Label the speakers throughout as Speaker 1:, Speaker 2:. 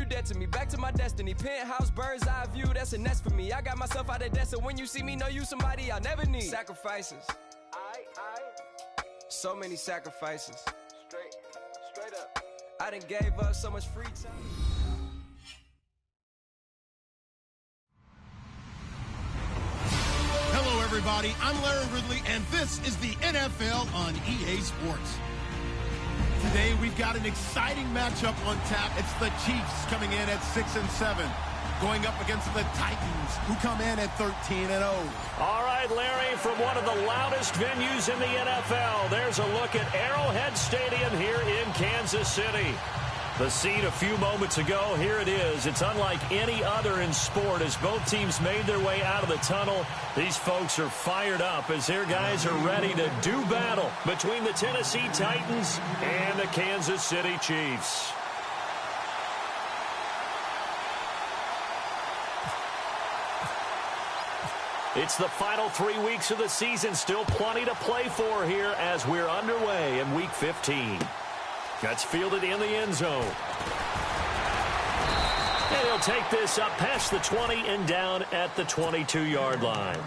Speaker 1: dead to me. Back to my destiny. Penthouse, bird's eye view, that's a nest for me. I got myself out of debt, so when you see me, know you somebody I'll never need. Sacrifices. So many sacrifices. Straight up. I done gave up so much free time.
Speaker 2: Hello, everybody. I'm Larry Ridley, and this is the NFL on EA Sports. Today, we've got an exciting matchup on tap. It's the Chiefs coming in at 6-7, going up against the Titans, who come in at 13-0.
Speaker 3: All right, Larry, from one of the loudest venues in the NFL, there's a look at Arrowhead Stadium here in Kansas City. The scene a few moments ago, here it is. It's unlike any other in sport as both teams made their way out of the tunnel. These folks are fired up as their guys are ready to do battle between the Tennessee Titans and the Kansas City Chiefs. It's the final 3 weeks of the season. Still plenty to play for here as we're underway in Week 15. Gets fielded in the end zone. And he'll take this up past the 20 and down at the 22-yard line.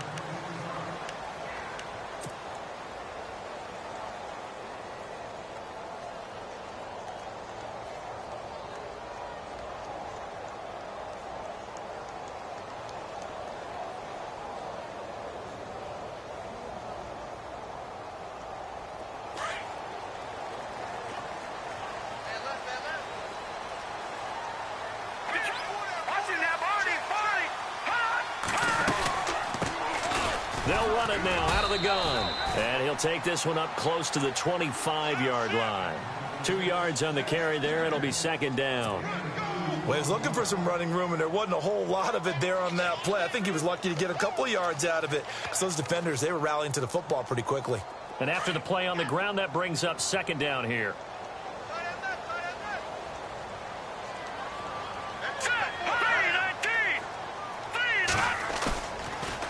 Speaker 3: They'll run it now out of the gun. And he'll take this one up close to the 25-yard line. 2 yards on the carry there. It'll be second down.
Speaker 4: Well, he was looking for some running room, and there wasn't a whole lot of it there on that play. I think he was lucky to get a couple of yards out of it. Because those defenders, they were rallying to the football pretty quickly.
Speaker 3: And after the play on the ground, that brings up second down here.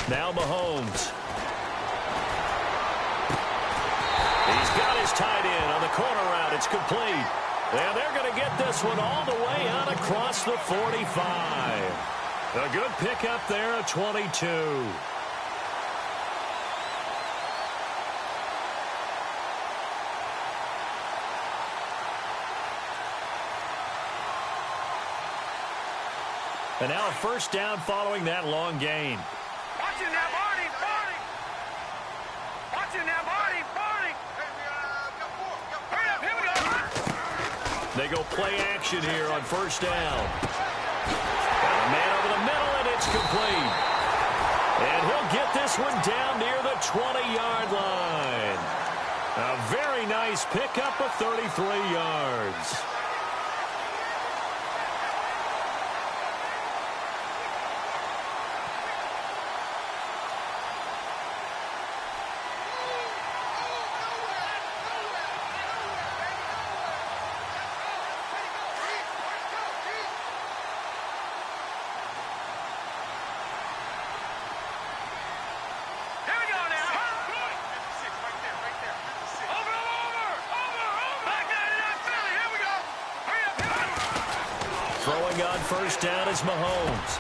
Speaker 3: Now Mahomes. He's got his tight end on the corner route. It's complete. And they're going to get this one all the way out across the 45. A good pickup there at 22. And now a first down following that long gain.
Speaker 5: Watching that, Barney! Watching that, Barney! Hurry up, here we go!
Speaker 3: They go play action here on first down. Got a man over the middle, and it's complete. And he'll get this one down near the 20-yard line. A very nice pickup of 33 yards. Throwing on first down is Mahomes.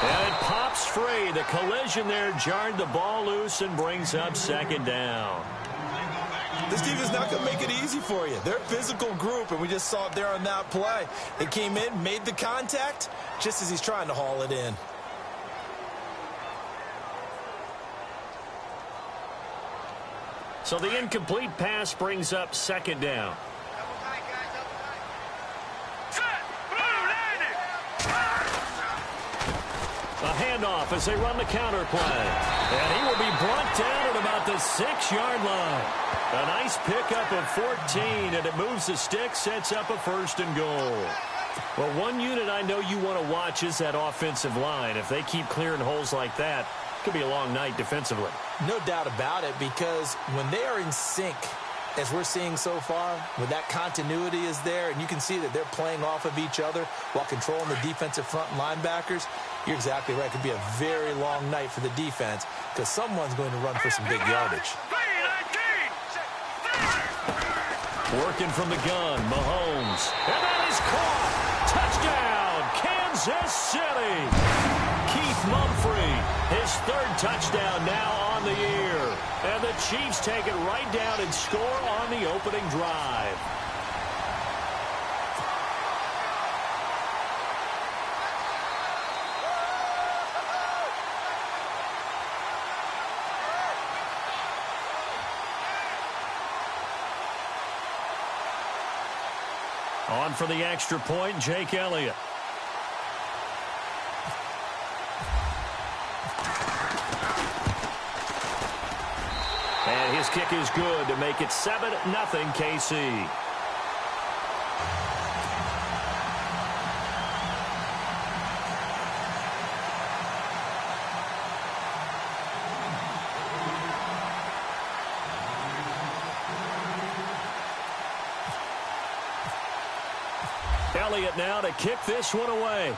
Speaker 3: And it pops free. The collision there jarred the ball loose and brings up second down.
Speaker 4: This team is not going to make it easy for you. They're a physical group, and we just saw it there on that play. They came in, made the contact, just as he's trying to haul it in.
Speaker 3: So the incomplete pass brings up second down. A handoff as they run the counter play. And he will be brought down at about the 6-yard line. A nice pickup of 14, and it moves the stick, sets up a first and goal. Well, one unit I know you want to watch is that offensive line. If they keep clearing holes like that, it could be a long night defensively.
Speaker 4: No doubt about it, because when they are in sync, as we're seeing so far, when that continuity is there, and you can see that they're playing off of each other while controlling the defensive front linebackers, you're exactly right. It could be a very long night for the defense because someone's going to run for some big yardage.
Speaker 3: Working from the gun, Mahomes. And that is caught. Touchdown. Kansas City. Keith Mumphrey, his third touchdown now on the year. And the Chiefs take it right down and score on the opening drive. On for the extra point, Jake Elliott. And his kick is good to make it 7-0 KC. Elliott now to kick this one away.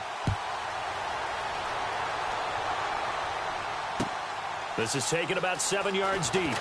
Speaker 3: This is taken about 7 yards deep.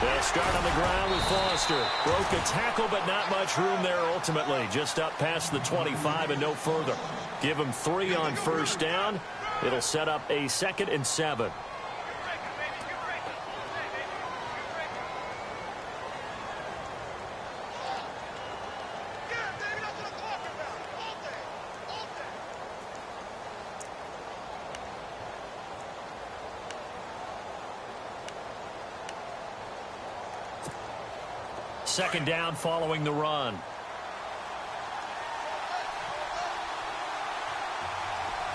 Speaker 3: They'll start on the ground with Foster. Broke a tackle, but not much room there ultimately. Just up past the 25 and no further. Give him 3 on first down. It'll set up a 2nd and 7. Second down following the run.
Speaker 5: All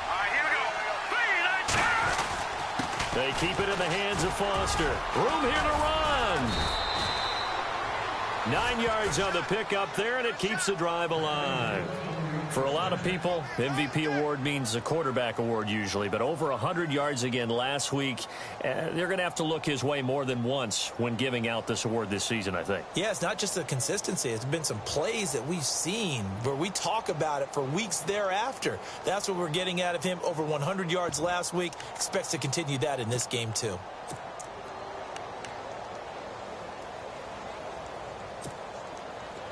Speaker 5: right, here we go.
Speaker 3: They keep it in the hands of Foster. Room here to run. 9 yards on the pickup there, and it keeps the drive alive. For a lot of people, MVP award means a quarterback award usually, but over 100 yards again last week. They're going to have to look his way more than once when giving out this award this season, I think.
Speaker 4: Yeah, it's not just the consistency. It's been some plays that we've seen where we talk about it for weeks thereafter. That's what we're getting out of him. Over 100 yards last week. Expects to continue that in this game, too.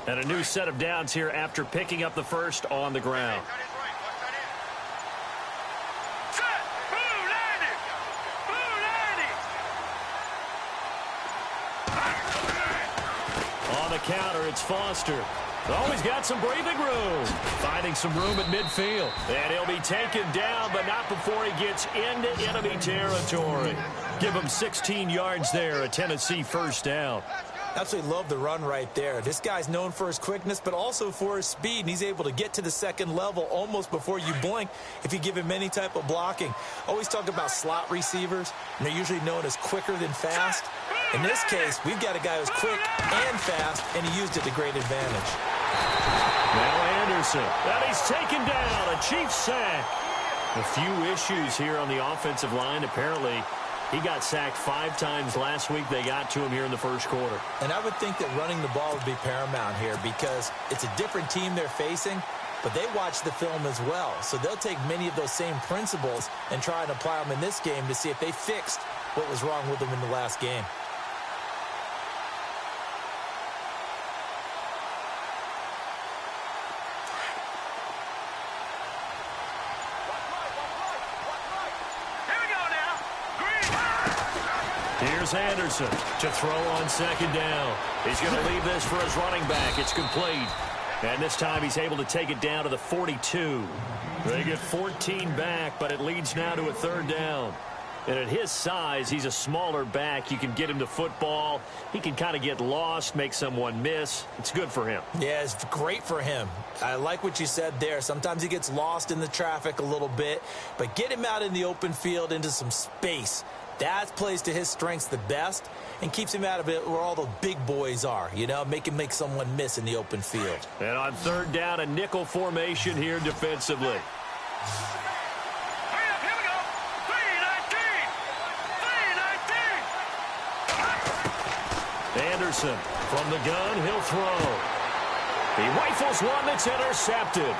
Speaker 3: And a new set of downs here after picking up the first on the ground. On the counter, it's Foster. Oh, he's got some breathing room. Finding some room at midfield. And he'll be taken down, but not before he gets into enemy territory. Give him 16 yards there, a Tennessee first down.
Speaker 4: Absolutely love the run right there. This guy's known for his quickness, but also for his speed, and he's able to get to the second level almost before you blink if you give him any type of blocking. Always talk about slot receivers, and they're usually known as quicker than fast. In this case, we've got a guy who's quick and fast, and he used it to great advantage.
Speaker 3: Now Anderson, and he's taken down, a Chiefs sack. A few issues here on the offensive line. Apparently, He got sacked 5 times last week. They got to him here in the first quarter.
Speaker 4: And I would think that running the ball would be paramount here because it's a different team they're facing, but they watch the film as well. So they'll take many of those same principles and try and apply them in this game to see if they fixed what was wrong with them in the last game.
Speaker 3: Here's Anderson to throw on second down. He's going to leave this for his running back. It's complete. And this time he's able to take it down to the 42. They get 14 back, but it leads now to a third down. And at his size, he's a smaller back. You can get him to football. He can kind of get lost, make someone miss. It's good for him. Yeah, it's great for him. I like what you said there. Sometimes he gets lost in the traffic a little bit, but get him out in the open field into some space. That plays to his strengths the best and keeps him out of it where all the big boys are, you know, make him make someone miss in the open field. And on third down, a nickel formation here defensively.
Speaker 5: Hurry up, here we go. 3-19.
Speaker 3: Anderson from the gun, he'll throw. He rifles one that's intercepted.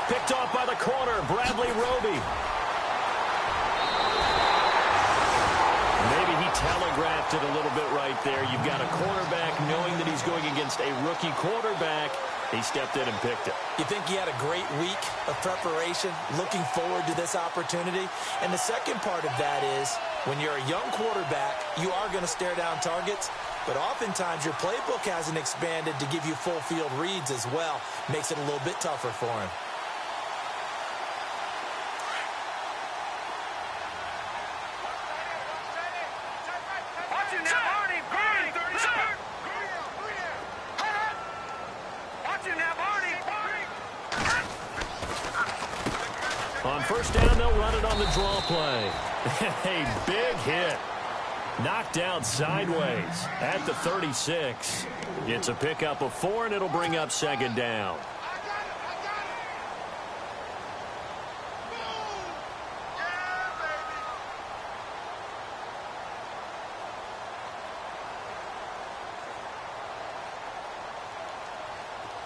Speaker 3: Picked off by the corner, Bradley Roby. Maybe he telegraphed it a little bit right there. You've got a cornerback knowing that he's going against a rookie quarterback. He stepped in and picked it.
Speaker 4: You think he had a great week of preparation, looking forward to this opportunity? And the second part of that is, when you're a young quarterback, you are going to stare down targets, but oftentimes your playbook hasn't expanded to give you full field reads as well. Makes it a little bit tougher for him.
Speaker 3: On first down, they'll run it on the draw play. A big hit. Knocked down sideways at the 36. It's a pickup of 4, and it'll bring up second down.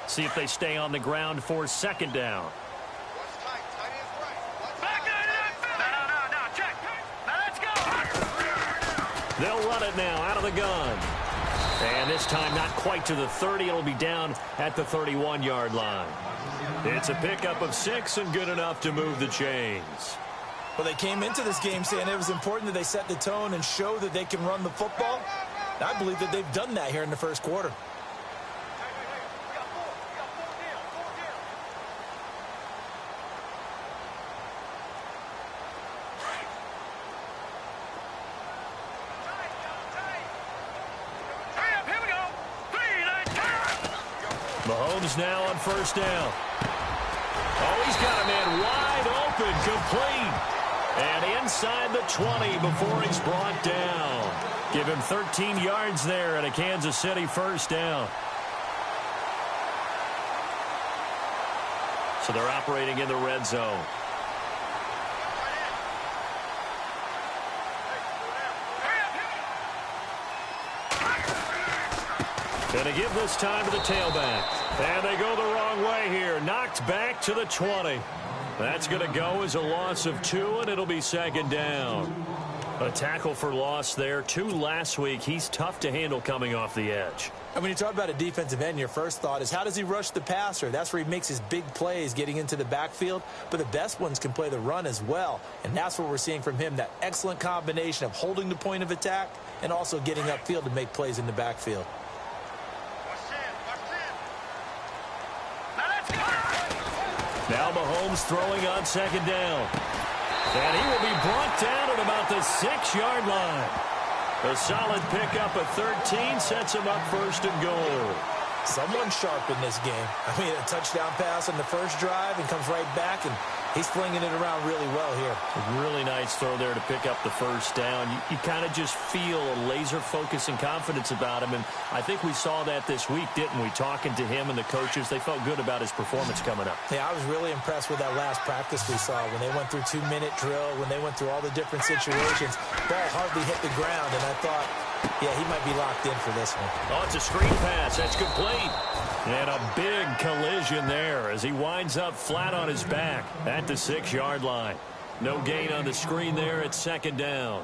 Speaker 3: See if they stay on the ground for second down. They'll run it now out of the gun. And this time not quite to the 30. It'll be down at the 31-yard line. It's a pickup of 6 and good enough to move the chains.
Speaker 4: Well, they came into this game saying it was important that they set the tone and show that they can run the football. I believe that they've done that here in the first quarter.
Speaker 3: Mahomes now on first down. Oh, he's got a man wide open, complete. And inside the 20 before he's brought down. Give him 13 yards there at a Kansas City first down. So they're operating in the red zone. Going to give this time to the tailback. And they go the wrong way here. Knocked back to the 20. That's going to go as a loss of 2, and it'll be second down. A tackle for loss there. 2 last week. He's tough to handle coming off the edge.
Speaker 4: And when you talk about a defensive end, your first thought is, how does he rush the passer? That's where he makes his big plays getting into the backfield. But the best ones can play the run as well. And that's what we're seeing from him, that excellent combination of holding the point of attack and also getting upfield to make plays in the backfield.
Speaker 3: Now Mahomes throwing on second down. And he will be brought down at about the 6-yard line. A solid pickup of 13 sets him up first and goal.
Speaker 4: Someone sharp in this game. I mean, a touchdown pass on the first drive and comes right back and He's flinging it around really well here.
Speaker 3: A really nice throw there to pick up the first down. You kind of just feel a laser focus and confidence about him, and I think we saw that this week, didn't we? Talking to him and the coaches, they felt good about his performance coming up.
Speaker 4: Yeah, I was really impressed with that last practice we saw when they went through 2-minute drill, when they went through all the different situations. Ball hardly hit the ground, and I thought, yeah, he might be locked in for this one.
Speaker 3: Oh, it's a screen pass. That's complete. And a big collision there as he winds up flat on his back at the 6-yard line. No gain on the screen there at second down.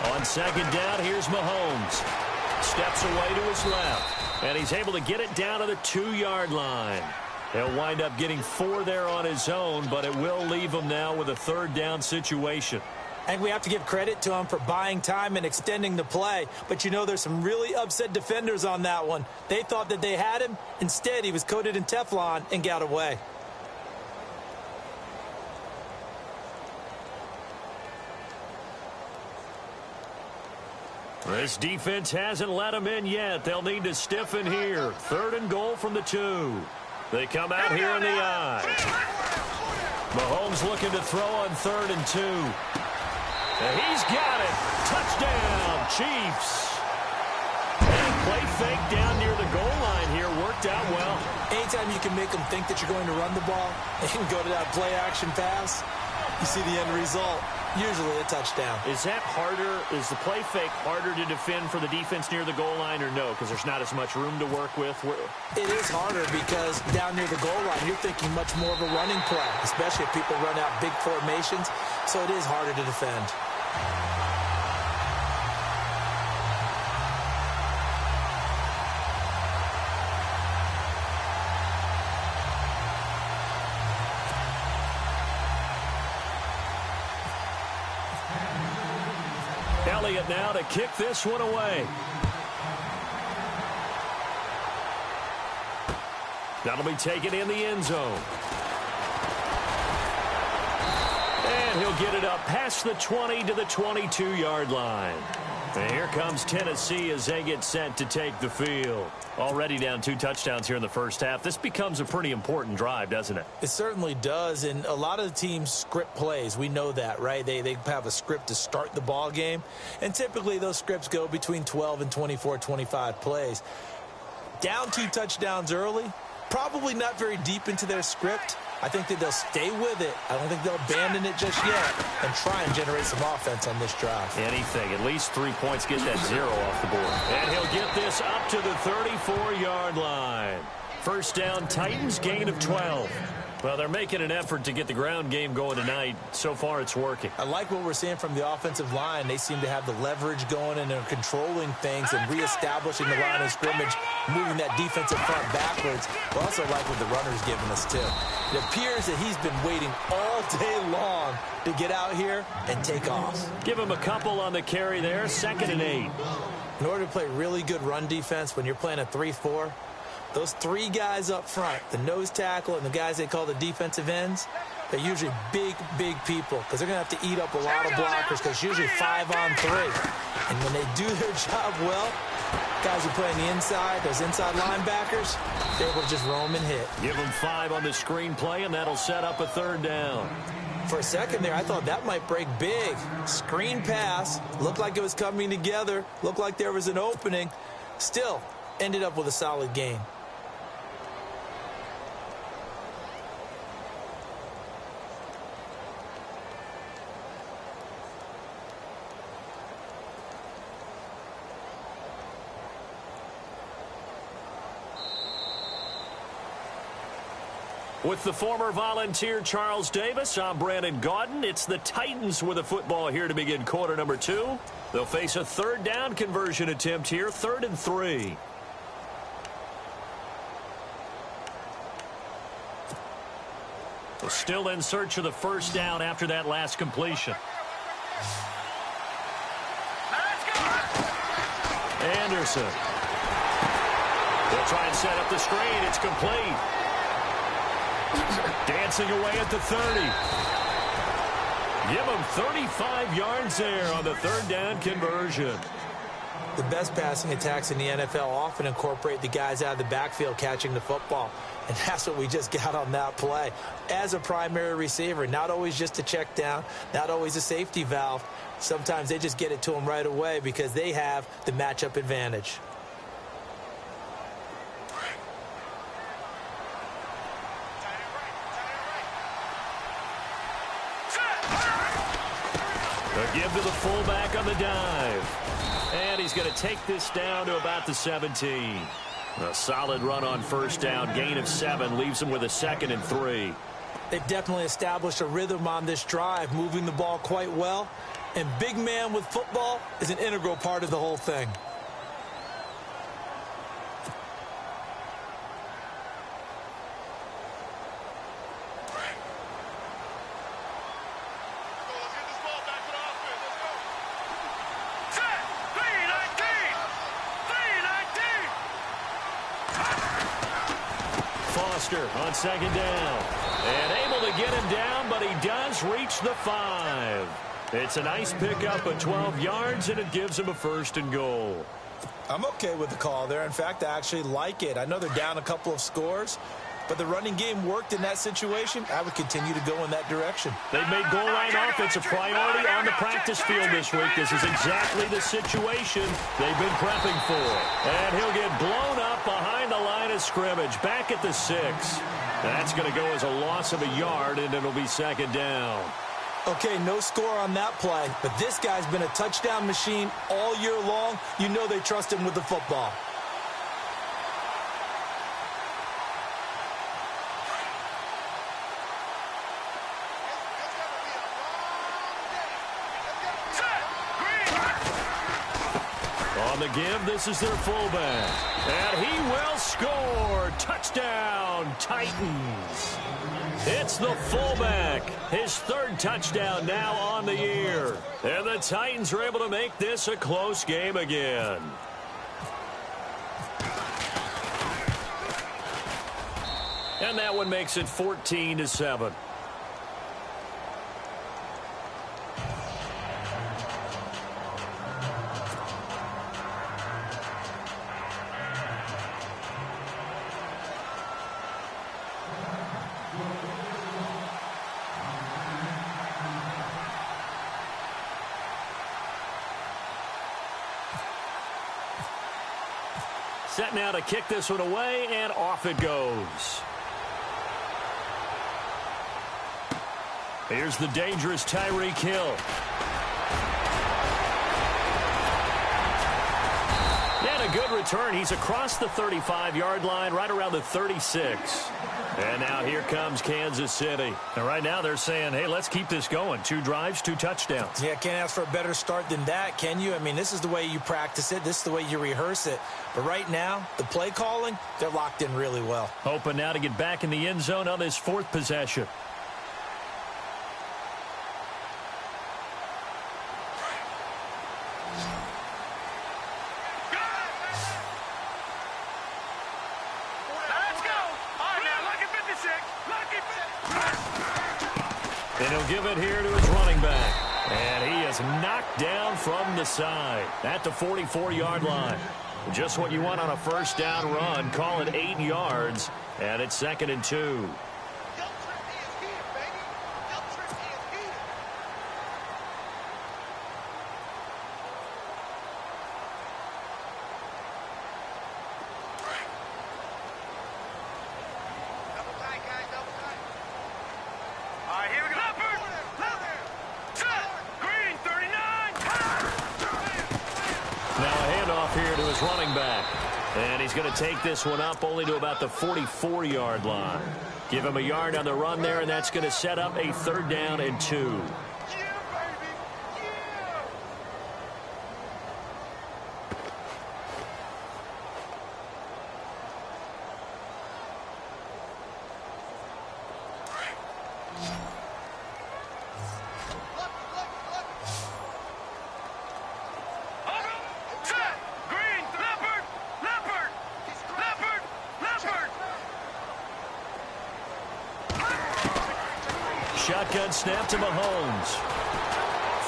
Speaker 3: On second down, here's Mahomes. Steps away to his left, and he's able to get it down to the 2-yard line. He'll wind up getting 4 there on his own, but it will leave him now with a third down situation.
Speaker 4: And we have to give credit to him for buying time and extending the play. But, you know, there's some really upset defenders on that one. They thought that they had him. Instead, he was coated in Teflon and got away.
Speaker 3: This defense hasn't let them in yet. They'll need to stiffen here. 3rd and goal from the 2. They come out here in the I. Mahomes looking to throw on 3rd and 2. And he's got it. Touchdown, Chiefs. And play fake down near the goal line here worked out well.
Speaker 4: Anytime you can make them think that you're going to run the ball and go to that play-action pass, you see the end result. Usually a touchdown.
Speaker 3: Is that harder? Is the play fake harder to defend for the defense near the goal line or no? Because there's not as much room to work with.
Speaker 4: It is harder because down near the goal line, you're thinking much more of a running play, especially if people run out big formations. So it is harder to defend.
Speaker 3: Elliott now to kick this one away. That'll be taken in the end zone. And he'll get it up past the 20 to the 22-yard line. And here comes Tennessee as they get set to take the field. Already down 2 touchdowns here in the first half. This becomes a pretty important drive, doesn't it?
Speaker 4: It certainly does, and a lot of the teams script plays. We know that, right? They have a script to start the ball game, and typically those scripts go between 12 and 24, 25 plays. Down 2 touchdowns early, probably not very deep into their script. I think that they'll stay with it. I don't think they'll abandon it just yet and try and generate some offense on this drive.
Speaker 3: Anything. At least 3 points. Get that 0 off the board. And he'll get this up to the 34-yard line. First down, Titans, gain of 12. Well, they're making an effort to get the ground game going tonight. So far, it's working.
Speaker 4: I like what we're seeing from the offensive line. They seem to have the leverage going and they're controlling things and reestablishing the line of scrimmage, moving that defensive front backwards. I also like what the runner's giving us, too. It appears that he's been waiting all day long to get out here and take off.
Speaker 3: Give him a couple on the carry there, 2nd and 8.
Speaker 4: In order to play really good run defense when you're playing a 3-4, those 3 guys up front, the nose tackle and the guys they call the defensive ends, they're usually big, big people because they're going to have to eat up a lot of blockers because it's usually 5-on-3. And when they do their job well, guys who play on the inside, those inside linebackers, they're able to just roam and hit.
Speaker 3: Give them 5 on the screen play, and that'll set up a 3rd down.
Speaker 4: For a second there, I thought that might break big. Screen pass, looked like it was coming together, looked like there was an opening. Still, ended up with a solid gain.
Speaker 3: With the former Volunteer Charles Davis, I'm Brandon Gaudin. It's the Titans with the football here to begin quarter number 2. They'll face a 3rd down conversion attempt here, 3rd and 3. They're still in search of the 1st down after that last completion. Anderson. They'll try and set up the screen. It's complete. Dancing away at the 30. Give him 35 yards there on the third down conversion.
Speaker 4: The best passing attacks in the NFL often incorporate the guys out of the backfield catching the football. And that's what we just got on that play. As a primary receiver, not always just a check down, not always a safety valve. Sometimes they just get it to them right away because they have the matchup advantage.
Speaker 3: A give to the fullback on the dive. And he's going to take this down to about the 17. A solid run on first down. Gain of 7 leaves him with a 2nd and 3.
Speaker 4: They've definitely established a rhythm on this drive, moving the ball quite well. And big man with football is an integral part of the whole thing.
Speaker 3: On second down. And able to get him down, but he does reach the 5. It's a nice pickup of 12 yards, and it gives him a 1st and goal.
Speaker 4: I'm okay with the call there. In fact, I actually like it. I know they're down a couple of scores, but the running game worked in that situation. I would continue to go in that direction.
Speaker 3: They've made goal line offense a priority on the practice field this week. This is exactly the situation they've been prepping for. And he'll get blown up behind the line of scrimmage, back at the 6. That's going to go as a loss of a yard, and it'll be 2nd down.
Speaker 4: Okay, no score on that play, but this guy's been a touchdown machine all year long. You know they trust him with the football.
Speaker 3: On the give, this is their fullback. And he will score. Touchdown, Titans. It's the fullback. His 3rd touchdown now on the year. And the Titans are able to make this a close game again. And that one makes it 14-7. Set now to kick this one away, and off it goes. Here's the dangerous Tyreek Hill. And a good return. He's across the 35-yard line, right around the 36. And now here comes Kansas City. And right now they're saying, hey, let's keep this going. 2 drives, 2 touchdowns.
Speaker 4: Yeah, can't ask for a better start than that, can you? I mean, this is the way you practice it. This is the way you rehearse it. But right now, the play calling, they're locked in really well.
Speaker 3: Hoping now to get back in the end zone on this 4th possession. And he'll give it here to his running back. And he is knocked down from the side at the 44-yard line. Just what you want on a first down run. Call it 8 yards. And it's 2nd and 2. Running back. And he's going to take this one up only to about the 44-yard line. Give him a yard on the run there, and that's going to set up a 3rd down and 2. shotgun snap to Mahomes.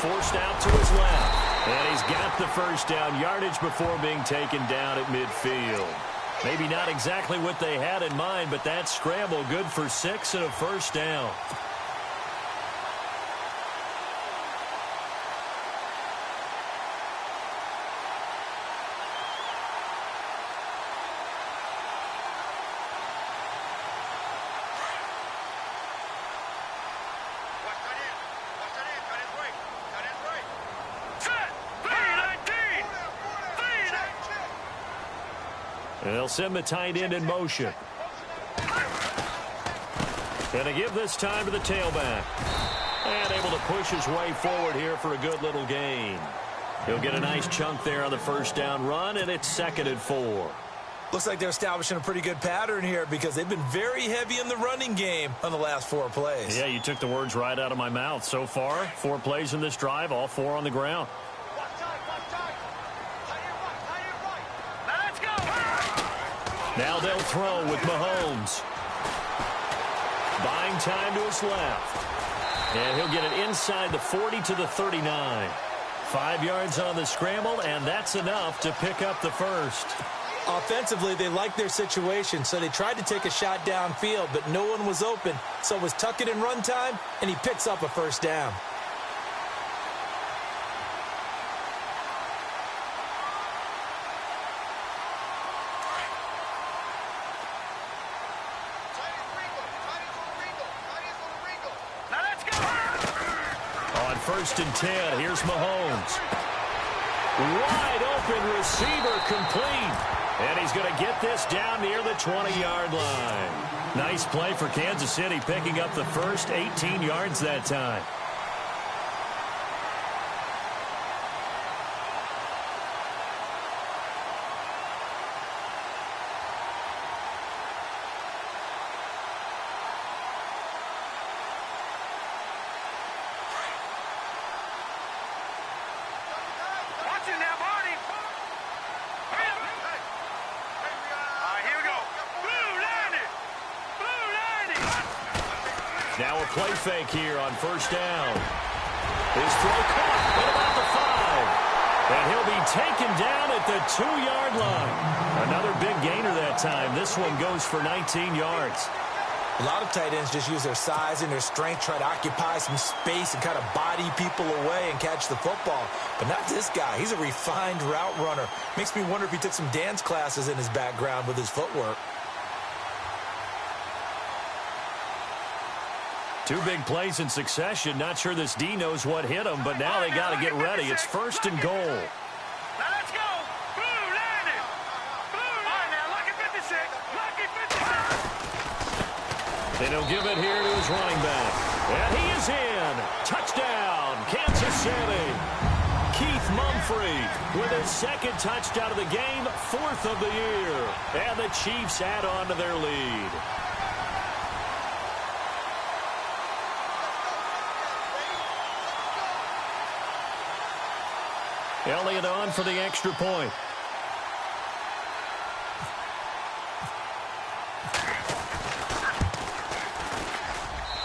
Speaker 3: Forced out to his left. And he's got the first down yardage before being taken down at midfield. Maybe not exactly what they had in mind, but that scramble good for 6 and a first down. They'll send the tight end in motion. Gonna give this time to the tailback. And able to push his way forward here for a good little gain. He'll get a nice chunk there on the first down run, and it's 2nd and 4.
Speaker 4: Looks like they're establishing a pretty good pattern here because they've been very heavy in the running game on the last 4 plays.
Speaker 3: Yeah, you took the words right out of my mouth. So far, 4 plays in this drive, all 4 on the ground. Now they'll throw with Mahomes. Buying time to his left. And he'll get it inside the 40 to the 39. 5 yards on the scramble, and that's enough to pick up the first.
Speaker 4: Offensively, they liked their situation, so they tried to take a shot downfield, but no one was open. So it was tuck it in run time, and he picks up a first down.
Speaker 3: First and 10. Here's Mahomes. Wide open receiver complete. And he's going to get this down near the 20-yard line. Nice play for Kansas City, picking up the first 18 yards that time. Now a play fake here on first down. His throw caught at about the 5. And he'll be taken down at the 2-yard line. Another big gainer that time. This one goes for 19 yards.
Speaker 4: A lot of tight ends just use their size and their strength, try to occupy some space and kind of body people away and catch the football. But not this guy. He's a refined route runner. Makes me wonder if he took some dance classes in his background with his footwork.
Speaker 3: 2 big plays in succession. Not sure this D knows what hit him, but now they got to get ready. It's 1st and goal.
Speaker 5: Now let's go. Blue, landed. Blue, all right, now, lucky 56. Lucky 56.
Speaker 3: And he'll give it here to his running back. And he is in. Touchdown, Kansas City. Keith Mumphrey with his 2nd touchdown of the game, 4th of the year. And the Chiefs add on to their lead. Elliott on for the extra point.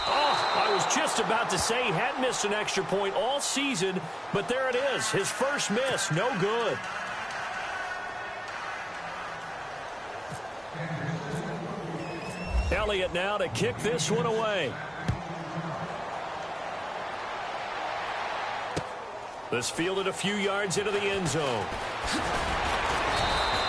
Speaker 3: I was just about to say he hadn't missed an extra point all season, but there it is. His first miss, no good. Elliott now to kick this one away. This fielded a few yards into the end zone.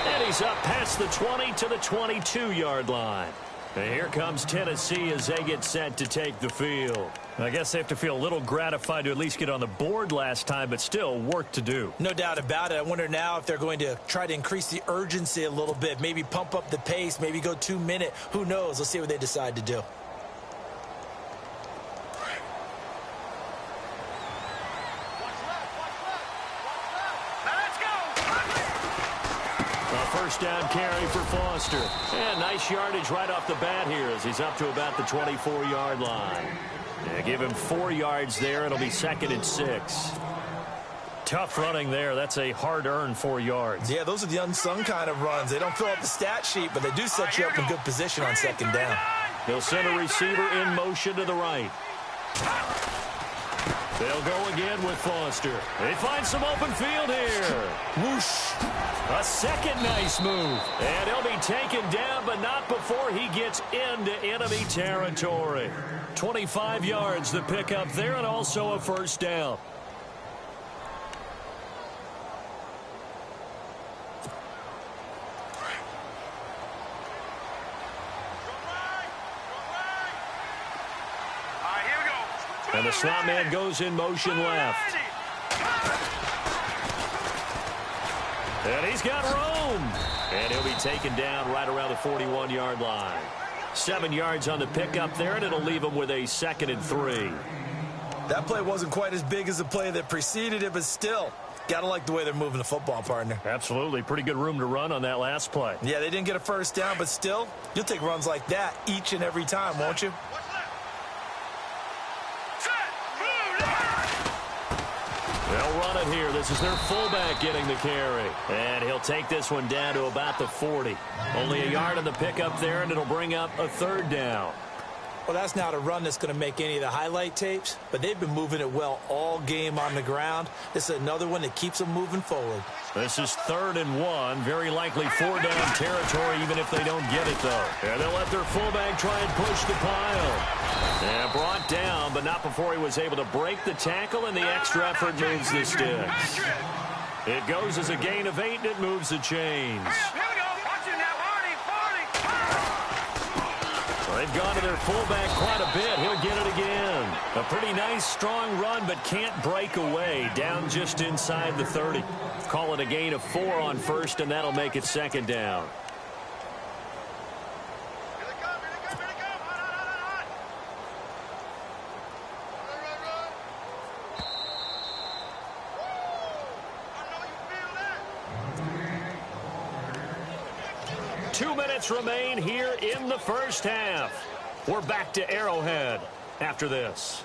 Speaker 3: And he's up past the 20 to the 22-yard line. And here comes Tennessee as they get set to take the field. I guess they have to feel a little gratified to at least get on the board last time, but still work to do.
Speaker 4: No doubt about it. I wonder now if they're going to try to increase the urgency a little bit, maybe pump up the pace, maybe go 2-minute. Who knows? Let's see what they decide to do.
Speaker 3: First down carry for Foster. And nice yardage right off the bat here as he's up to about the 24-yard line. Yeah, give him 4 yards there. It'll be 2nd and 6. Tough running there. That's a hard-earned 4 yards.
Speaker 4: Yeah, those are the unsung kind of runs. They don't fill out the stat sheet, but they do set you up in good position on 2nd down.
Speaker 3: He'll send a receiver in motion to the right. They'll go again with Foster. They find some open field here. Whoosh. A second nice move. And he'll be taken down, but not before he gets into enemy territory. 25 yards to pick up there, and also a first down.
Speaker 5: Here we go.
Speaker 3: And the slot man goes in motion left. And he's got room. And he'll be taken down right around the 41-yard line. 7 yards on the pickup there, and it'll leave him with a 2nd and 3.
Speaker 4: That play wasn't quite as big as the play that preceded it, but still, got to like the way they're moving the football, partner.
Speaker 3: Absolutely. Pretty good room to run on that last play.
Speaker 4: Yeah, they didn't get a first down, but still, you'll take runs like that each and every time, won't you?
Speaker 3: They'll run it here. This is their fullback getting the carry. And he'll take this one down to about the 40. Only a yard on the pickup there, and it'll bring up a 3rd down.
Speaker 4: Well, that's not a run that's going to make any of the highlight tapes, but they've been moving it well all game on the ground. This is another one that keeps them moving forward.
Speaker 3: This is 3rd and 1. Very likely 4-down territory, even if they don't get it, though. And they'll let their fullback try and push the pile. And brought down, but not before he was able to break the tackle, and the extra effort moves the sticks. It goes as a gain of 8, and it moves the chains. They've gone to their fullback quite a bit. He'll get it again. A pretty nice, strong run, but can't break away. Down just inside the 30. Call it a gain of 4 on 1st, and that'll make it 2nd down. Remain here in the first half. We're back to Arrowhead after this.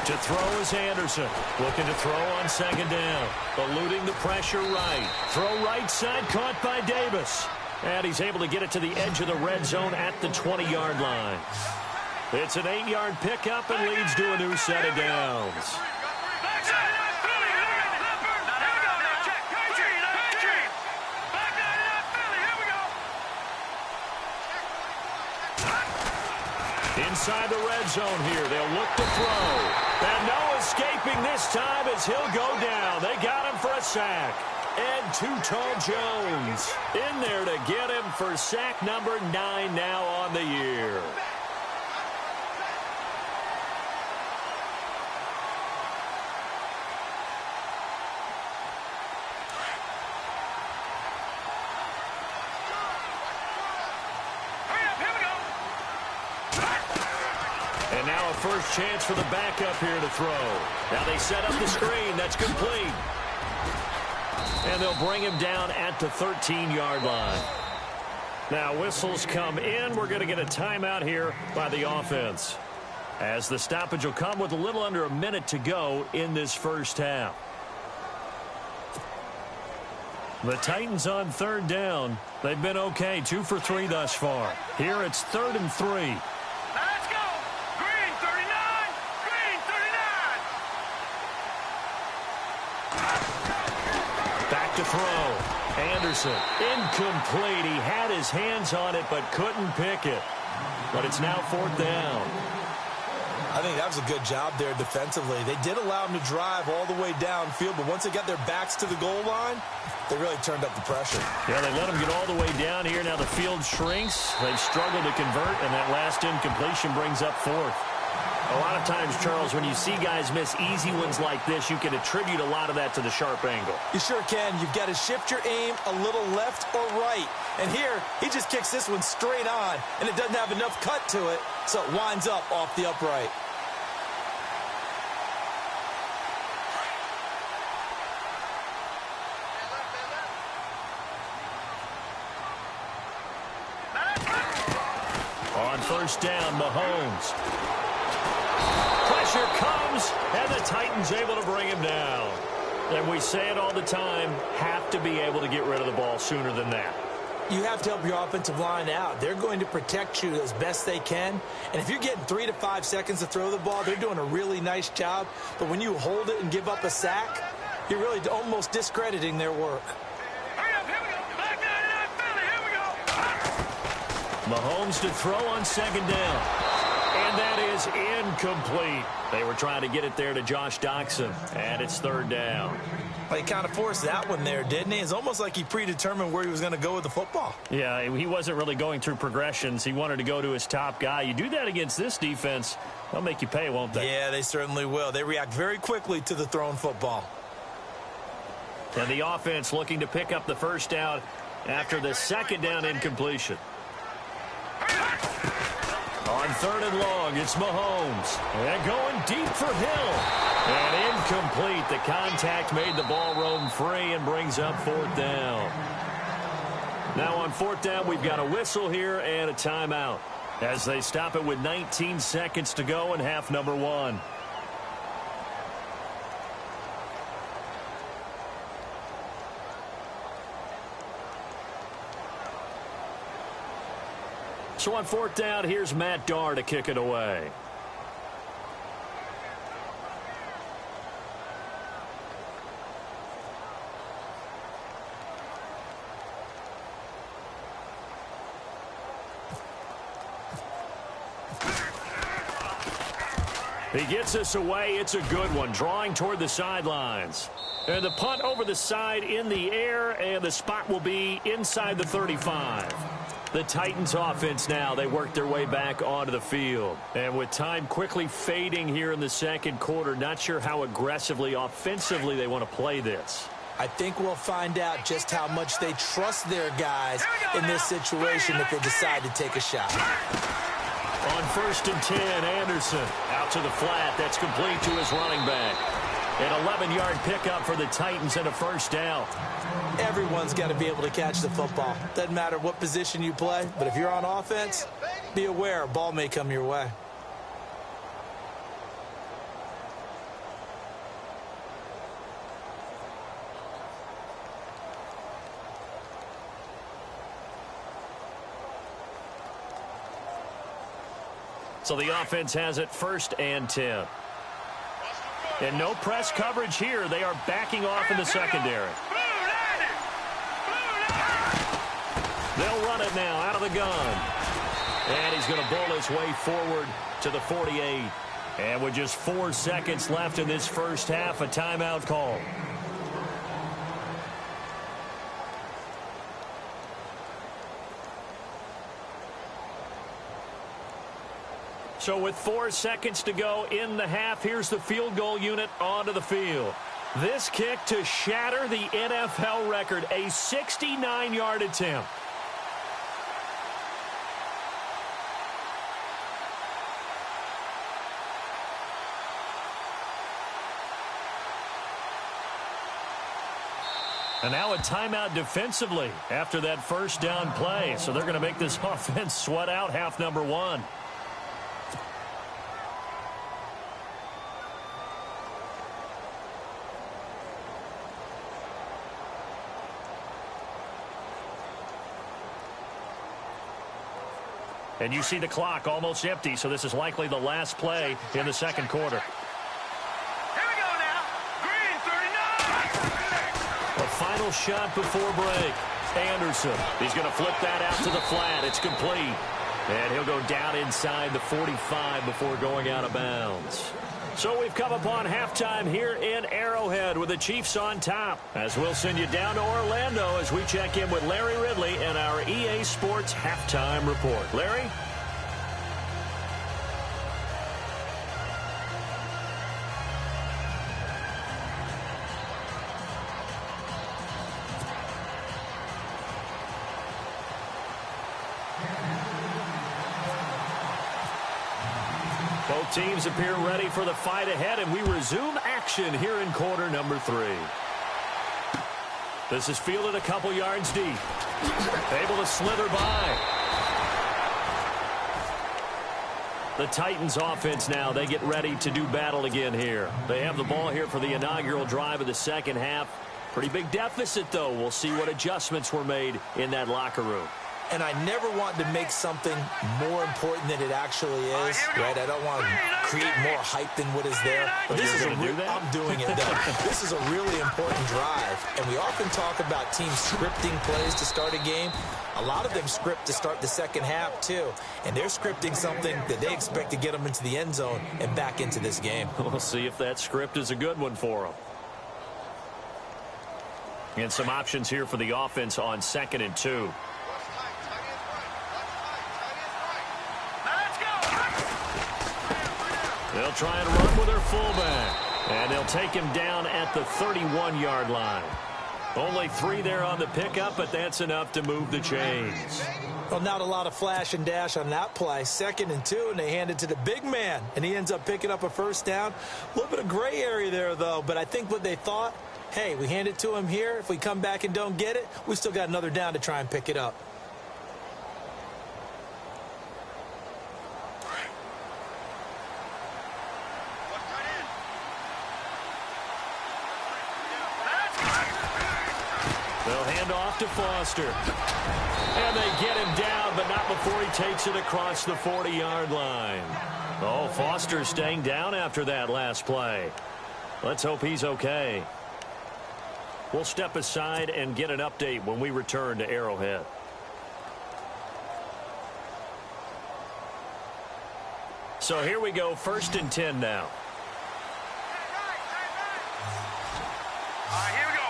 Speaker 3: To throw is Anderson. Looking to throw on 2nd down. Eluding the pressure right. Throw right side, caught by Davis. And he's able to get it to the edge of the red zone at the 20-yard line. It's an 8-yard pickup and leads to a new set of downs. Inside the red zone here. They'll look to throw. And no escaping this time as he'll go down. They got him for a sack. And Too-Tall Jones in there to get him for sack number 9 now on the year. And now a first chance for the backup here to throw. Now they set up the screen. That's complete. And they'll bring him down at the 13-yard line. Now whistles come in. We're going to get a timeout here by the offense, as the stoppage will come with a little under a minute to go in this first half. The Titans on 3rd down. They've been okay, 2 for 3 thus far. Here it's 3rd and 3.
Speaker 5: Let's go. Green 39. Green 39.
Speaker 3: Back to throw. Anderson, incomplete. He had his hands on it but couldn't pick it. But it's now 4th down.
Speaker 4: I think that was a good job there defensively. They did allow him to drive all the way downfield, but once they got their backs to the goal line, they really turned up the pressure.
Speaker 3: Yeah, they let him get all the way down here. Now the field shrinks. They've struggled to convert, and that last incompletion brings up 4th. A lot of times, Charles, when you see guys miss easy ones like this, you can attribute a lot of that to the sharp angle.
Speaker 4: You sure can. You've got to shift your aim a little left or right. And here, he just kicks this one straight on, and it doesn't have enough cut to it, so it winds up off the upright.
Speaker 3: On first down. Mahomes. Pressure comes, and the Titans able to bring him down. And we say it all the time, have to be able to get rid of the ball sooner than that.
Speaker 4: You have to help your offensive line out. They're going to protect you as best they can. And if you're getting 3 to 5 seconds to throw the ball, they're doing a really nice job. But when you hold it and give up a sack, you're really almost discrediting their work.
Speaker 5: Hurry up, here we go. Back down, here we go.
Speaker 3: Mahomes to throw on second down. And that is incomplete. They were trying to get it there to Josh Doxson. And it's third down.
Speaker 4: Well, he kind of forced that one there, didn't he? It's almost like he predetermined where he was going to go with the football.
Speaker 3: Yeah, he wasn't really going through progressions. He wanted to go to his top guy. You do that against this defense, they'll make you pay, won't they?
Speaker 4: Yeah, they certainly will. They react very quickly to the thrown football.
Speaker 3: And the offense looking to pick up the first down after the second down incompletion. On third and long, it's Mahomes. And going deep for Hill. And incomplete. The contact made the ball roam free and brings up fourth down. Now on fourth down, we've got a whistle here and a timeout as they stop it with 19 seconds to go in half number one. So on fourth down, here's Matt Darr to kick it away. He gets us away. It's a good one, drawing toward the sidelines. And the punt over the side in the air, and the spot will be inside the 35. The Titans offense now, they work their way back onto the field. And with time quickly fading here in the second quarter, not sure how aggressively, offensively they want to play this.
Speaker 4: I think we'll find out just how much they trust their guys in this situation if they decide to take a shot.
Speaker 3: On first and 10, Anderson out to the flat. That's complete to his running back. An 11-yard pickup for the Titans and a first down.
Speaker 4: Everyone's got to be able to catch the football. Doesn't matter what position you play, but if you're on offense, be aware a ball may come your way.
Speaker 3: So the offense has it first and 10. And no press coverage here. They are backing off in the secondary. They'll run it now out of the gun. And he's going to bull his way forward to the 48. And with just 4 seconds left in this first half, a timeout call. So with 4 seconds to go in the half, here's the field goal unit onto the field. This kick to shatter the NFL record, a 69-yard attempt. And now a timeout defensively after that first down play. So they're going to make this offense sweat out half number one. And you see the clock almost empty, so this is likely the last play in the second quarter.
Speaker 5: Here we go now. Green 39.
Speaker 3: A final shot before break. Anderson, he's going to flip that out to the flat. It's complete. And he'll go down inside the 45 before going out of bounds. So we've come upon halftime here in Arrowhead with the Chiefs on top. As we'll send you down to Orlando as we check in with Larry Ridley and our EA Sports Halftime Report. Larry? Both teams appear ready for the fight ahead, and we resume action here in quarter number 3. This is fielded a couple yards deep. Able to slither by. The Titans offense now, they get ready to do battle again here. They have the ball here for the inaugural drive of the second half. Pretty big deficit, though. We'll see what adjustments were made in that locker room.
Speaker 4: And I never want to make something more important than it actually is, right? I don't want to create more hype than what is there. But this is I'm doing it, though. This is a really important drive. And we often talk about teams scripting plays to start a game. A lot of them script to start the second half, too. And they're scripting something that they expect to get them into the end zone and back into this game.
Speaker 3: We'll see if that script is a good one for them. And some options here for the offense on 2nd and 2. They'll try and run with their fullback. And they'll take him down at the 31-yard line. Only 3 there on the pickup, but that's enough to move the chains.
Speaker 4: Well, not a lot of flash and dash on that play. 2nd and 2, and they hand it to the big man. And he ends up picking up a first down. A little bit of gray area there, though. But I think what they thought, hey, we hand it to him here. If we come back and don't get it, we still got another down to try and pick it up.
Speaker 3: They'll hand off to Foster. And they get him down, but not before he takes it across the 40-yard line. Oh, Foster staying down after that last play. Let's hope he's okay. We'll step aside and get an update when we return to Arrowhead. So here we go, 1st and 10 now.
Speaker 5: Here we go.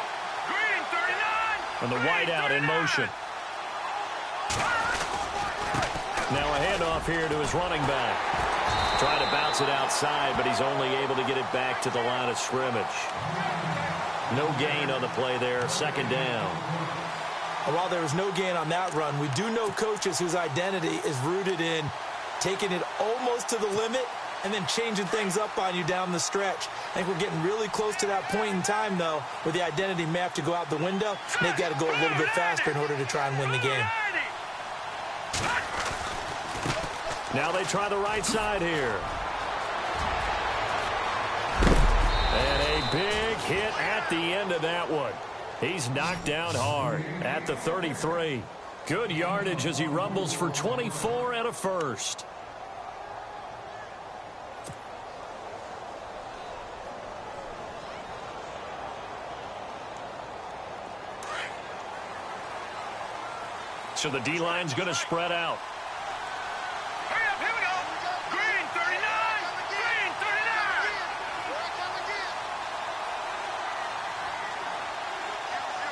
Speaker 5: Green, 39.
Speaker 3: And the wideout in motion. Now a handoff here to his running back. Trying to bounce it outside, but he's only able to get it back to the line of scrimmage. No gain on the play there, 2nd down.
Speaker 4: While there was no gain on that run, we do know coaches whose identity is rooted in taking it almost to the limit and then changing things up on you down the stretch. I think we're getting really close to that point in time, though, where the identity may have to go out the window. And they've got to go a little bit faster in order to try and win the game.
Speaker 3: Now they try the right side here. And a big hit at the end of that one. He's knocked down hard at the 33. Good yardage as he rumbles for 24 and a first. So the D-line's going to spread out.
Speaker 5: Hurry up, here we go. Green, 39. Green,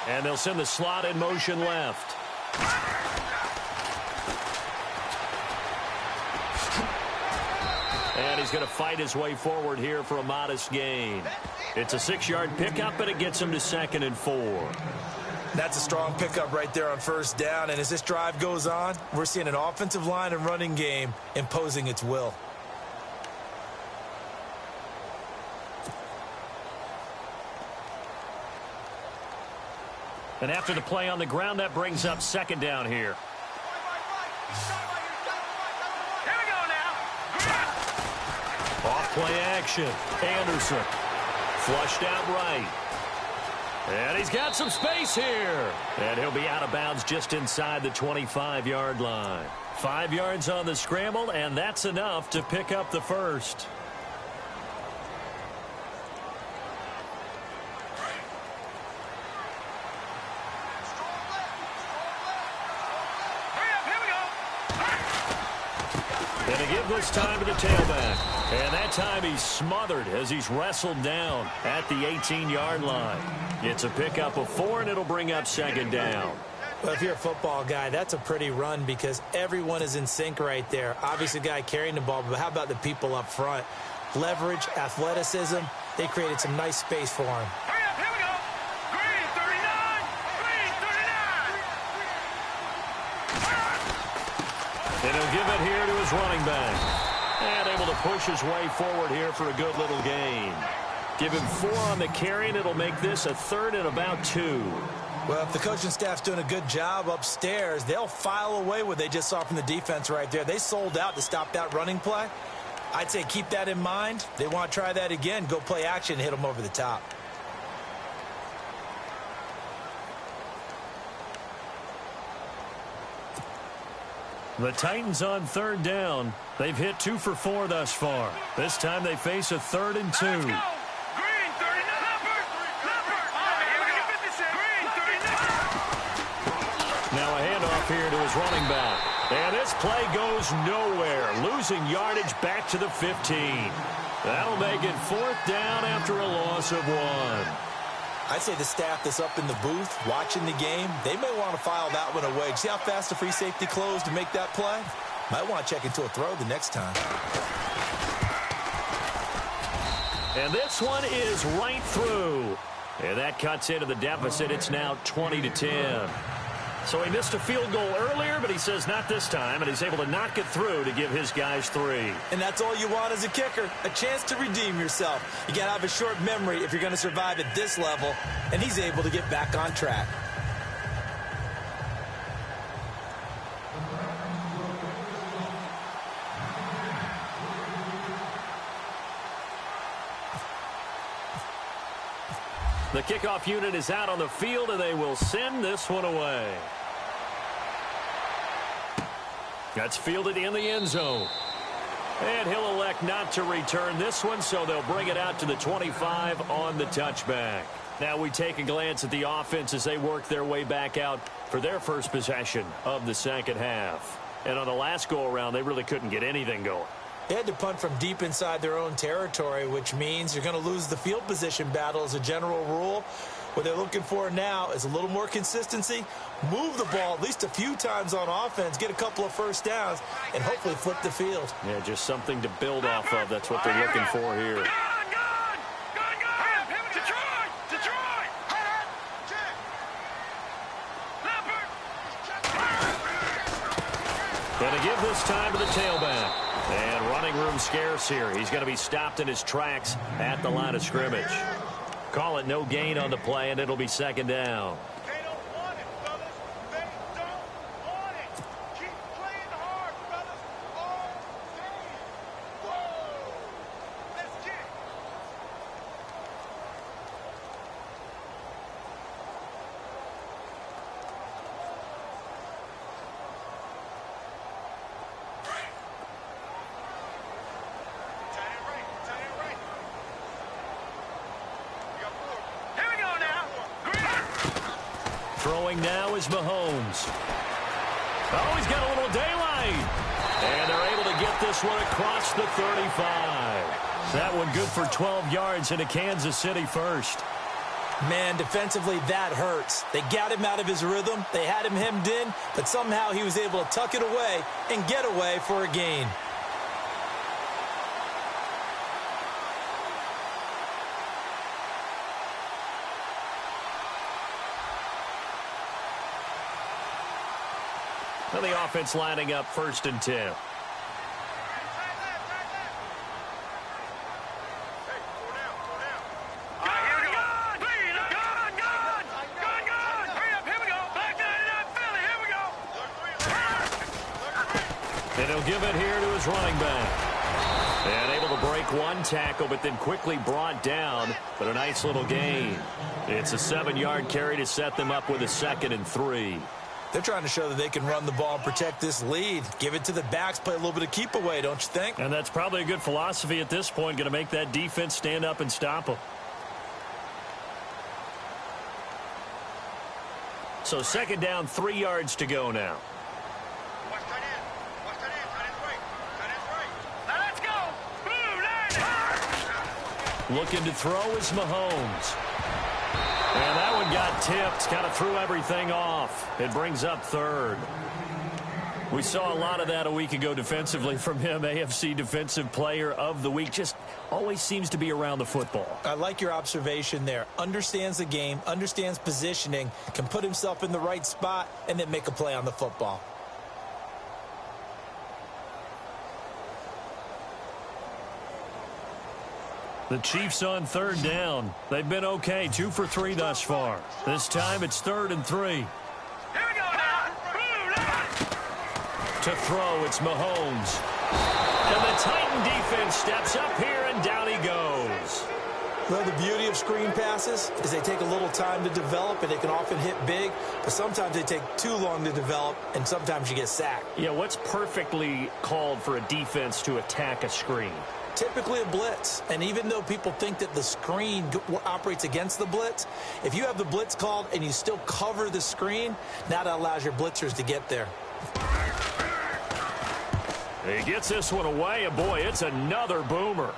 Speaker 5: 39.
Speaker 3: And they'll send the slot in motion left. And he's going to fight his way forward here for a modest gain. It's a 6-yard pickup, but it gets him to 2nd and 4.
Speaker 4: That's a strong pickup right there on 1st down. And as this drive goes on, we're seeing an offensive line and running game imposing its will.
Speaker 3: And after the play on the ground, that brings up 2nd down here.
Speaker 5: Here we go now.
Speaker 3: Off play action. Anderson. Flushed out right. And he's got some space here. And he'll be out of bounds just inside the 25-yard line. 5 yards on the scramble, and that's enough to pick up the first. And a give this time to the tailback. And that time he's smothered as he's wrestled down at the 18-yard line. It's a pickup of 4, and it'll bring up 2nd down.
Speaker 4: Well, if you're a football guy, that's a pretty run because everyone is in sync right there. Obviously, the guy carrying the ball, but how about the people up front? Leverage, athleticism, they created some nice space for him.
Speaker 5: Hurry up, here we go. Green, 39. Green, 39.
Speaker 3: And he'll give it here to his running back. And able to push his way forward here for a good little gain. Give him 4 on the carry, and it'll make this a 3rd and about 2.
Speaker 4: Well, if the coaching staff's doing a good job upstairs, they'll file away what they just saw from the defense right there. They sold out to stop that running play. I'd say keep that in mind. They want to try that again. Go play action and hit them over the top.
Speaker 3: The Titans on 3rd down. They've hit 2 for 4 thus far. This time they face a 3rd and 2.
Speaker 5: Let's go. Green, 39. Green, 39.
Speaker 3: Now a handoff here to his running back. And this play goes nowhere. Losing yardage back to the 15. That'll make it 4th down after a loss of 1.
Speaker 4: I'd say the staff that's up in the booth watching the game, they may want to file that one away. See how fast the free safety closed to make that play? Might want to check into a throw the next time.
Speaker 3: And this one is right through. And that cuts into the deficit. It's now 20-10. So he missed a field goal earlier, but he says not this time, and he's able to knock it through to give his guys 3.
Speaker 4: And that's all you want as a kicker, a chance to redeem yourself. You got to have a short memory if you're going to survive at this level, and he's able to get back on track.
Speaker 3: The kickoff unit is out on the field, and they will send this one away. That's fielded in the end zone. And he'll elect not to return this one, so they'll bring it out to the 25 on the touchback. Now we take a glance at the offense as they work their way back out for their first possession of the second half. And on the last go-around, they really couldn't get anything going.
Speaker 4: They had to punt from deep inside their own territory, which means you're going to lose the field position battle as a general rule. What they're looking for now is a little more consistency, move the ball at least a few times on offense, get a couple of first downs, and hopefully flip the field.
Speaker 3: Yeah, just something to build off of. That's what they're looking for here. Going to give this time to the tailback. And running room scarce here. He's going to be stopped in his tracks at the line of scrimmage. Call it no gain on the play, and it'll be 2nd down.
Speaker 5: They don't want it, fellas. They don't want it. Keep playing hard, fellas. All day. Whoa. Let's kick.
Speaker 3: Throwing now is Mahomes. Oh, he's got a little daylight. And they're able to get this one across the 35. That one good for 12 yards into Kansas City first.
Speaker 4: Man, defensively, that hurts. They got him out of his rhythm. They had him hemmed in, but somehow he was able to tuck it away and get away for a gain.
Speaker 3: Now the offense lining up 1st and 10. And he'll give it here to his running back. And able to break one tackle, but then quickly brought down. But a nice little gain. It's a 7-yard carry to set them up with a 2nd and 3.
Speaker 4: They're trying to show that they can run the ball and protect this lead. Give it to the backs, play a little bit of keep away, don't you think?
Speaker 3: And that's probably a good philosophy at this point, going to make that defense stand up and stop them. So 2nd down, 3 yards to go now. Looking to throw is Mahomes. And that one got tipped, kind of threw everything off. It brings up 3rd. We saw a lot of that a week ago defensively from him. AFC Defensive Player of the Week. Just always seems to be around the football.
Speaker 4: I like your observation there. Understands the game, understands positioning, can put himself in the right spot, and then make a play on the football.
Speaker 3: The Chiefs on third down. They've been okay, 2 for 3 thus far. This time it's 3rd and 3.
Speaker 5: Here we go now.
Speaker 3: To throw, it's Mahomes. And the Titan defense steps up here, and down he goes.
Speaker 4: Well, the beauty of screen passes is they take a little time to develop, and they can often hit big, but sometimes they take too long to develop, and sometimes you get sacked.
Speaker 3: Yeah, what's perfectly called for a defense to attack a screen?
Speaker 4: Typically a blitz, and even though people think that the screen operates against the blitz, if you have the blitz called and you still cover the screen, now that allows your blitzers to get there.
Speaker 3: He gets this one away, and boy, it's another boomer.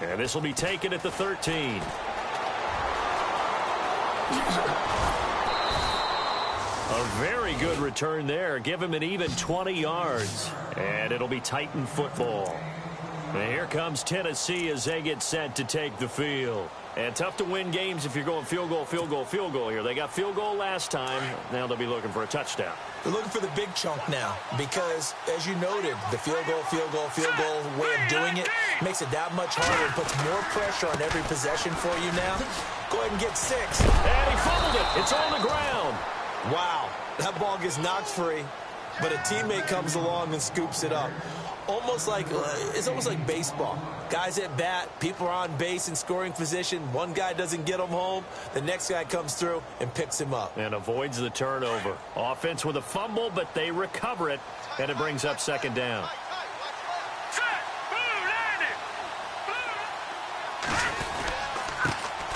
Speaker 3: And this will be taken at the 13. A very good return there. Give him an even 20 yards. And it'll be Titan football. And here comes Tennessee as they get set to take the field. And tough to win games if you're going field goal, field goal, field goal here. They got field goal last time. Now they'll be looking for a touchdown.
Speaker 4: They're looking for the big chunk now because, as you noted, the field goal way of doing it makes it that much harder. It puts more pressure on every possession for you now. Go ahead and get 6.
Speaker 3: And he fumbled it. It's on the ground.
Speaker 4: Wow, that ball gets knocked free, but a teammate comes along and scoops it up. It's almost like baseball. Guys at bat, people are on base in scoring position. One guy doesn't get him home. The next guy comes through and picks him up.
Speaker 3: And avoids the turnover. Offense with a fumble, but they recover it, and it brings up 2nd down.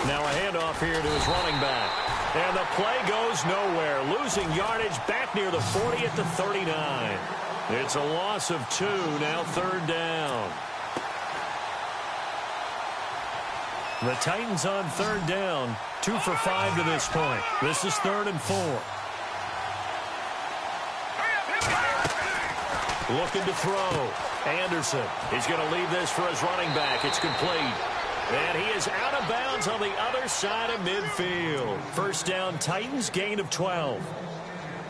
Speaker 3: Now a handoff here to his running back. And the play goes nowhere. Losing yardage back near the 40 at the 39. It's a loss of 2, now 3rd down. The Titans on 3rd down, 2 for 5 to this point. This is 3rd and 4. Looking to throw. Anderson. He's going to leave this for his running back. It's complete. And he is out of bounds on the other side of midfield. 1st down, Titans, gain of 12.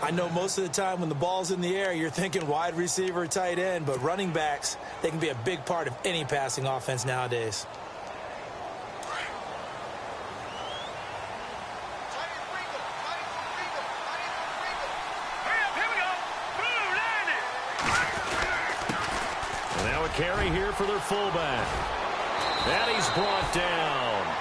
Speaker 4: I know most of the time when the ball's in the air, you're thinking wide receiver, tight end, but running backs, they can be a big part of any passing offense nowadays.
Speaker 3: And now a carry here for their fullback. And he's brought down.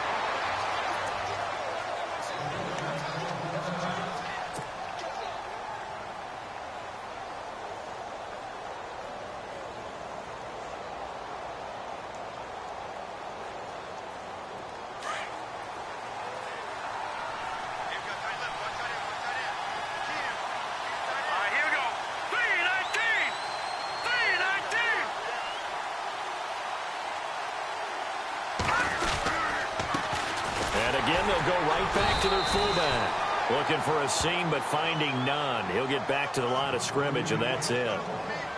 Speaker 3: Again, they'll go right back to their fullback. Looking for a seam, but finding none. He'll get back to the line of scrimmage, and that's it.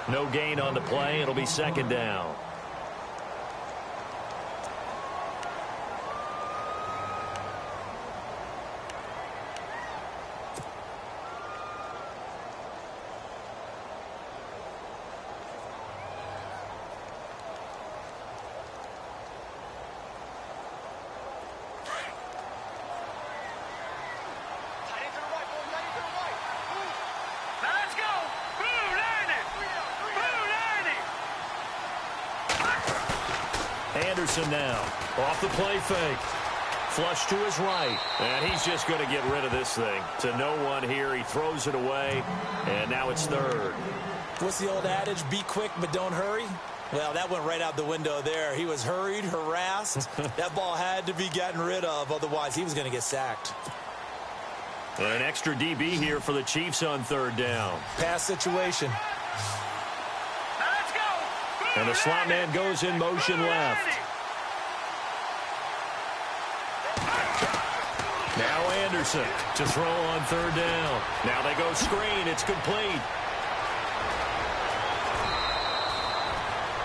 Speaker 3: No gain on the play. It'll be 2nd down. Anderson now, off the play fake. Flush to his right, and he's just going to get rid of this thing. To no one here, he throws it away, and now it's 3rd.
Speaker 4: What's the old adage, be quick but don't hurry? Well, that went right out the window there. He was hurried, harassed. That ball had to be gotten rid of, otherwise he was going to get sacked.
Speaker 3: An extra DB here for the Chiefs on 3rd down.
Speaker 4: Pass situation.
Speaker 3: And the slot man goes in motion left. Now Anderson to throw on 3rd down. Now they go screen. It's complete.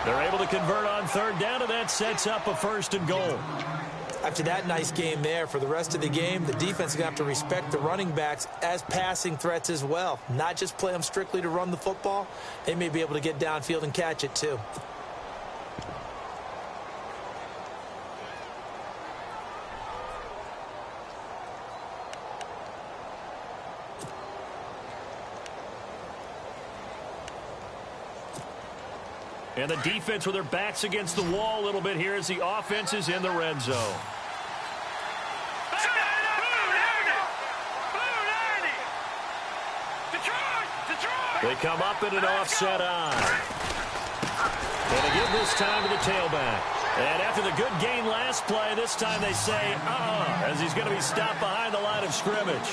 Speaker 3: They're able to convert on 3rd down, and that sets up a 1st and goal.
Speaker 4: After that nice game there, for the rest of the game, the defense is going to have to respect the running backs as passing threats as well. Not just play them strictly to run the football. They may be able to get downfield and catch it too.
Speaker 3: And the defense with their backs against the wall a little bit here as the offense is in the red zone. They come up in an offset eye. And they give this time to the tailback. And after the good gain last play, this time they say, as he's going to be stopped behind the line of scrimmage.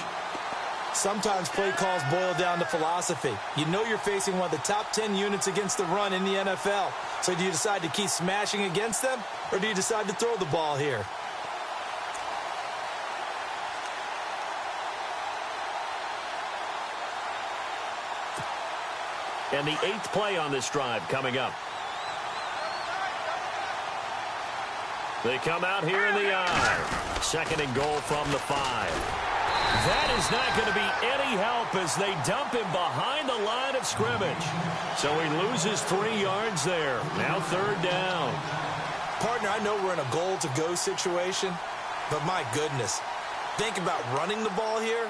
Speaker 4: Sometimes play calls boil down to philosophy. You know you're facing one of the top 10 units against the run in the NFL. So do you decide to keep smashing against them, or do you decide to throw the ball here?
Speaker 3: And the 8th play on this drive coming up. They come out here in the eye. 2nd and goal from the 5. That is not going to be any help as they dump him behind the line of scrimmage. So he loses 3 yards there. Now 3rd down.
Speaker 4: Partner, I know we're in a goal-to-go situation, but my goodness, think about running the ball here.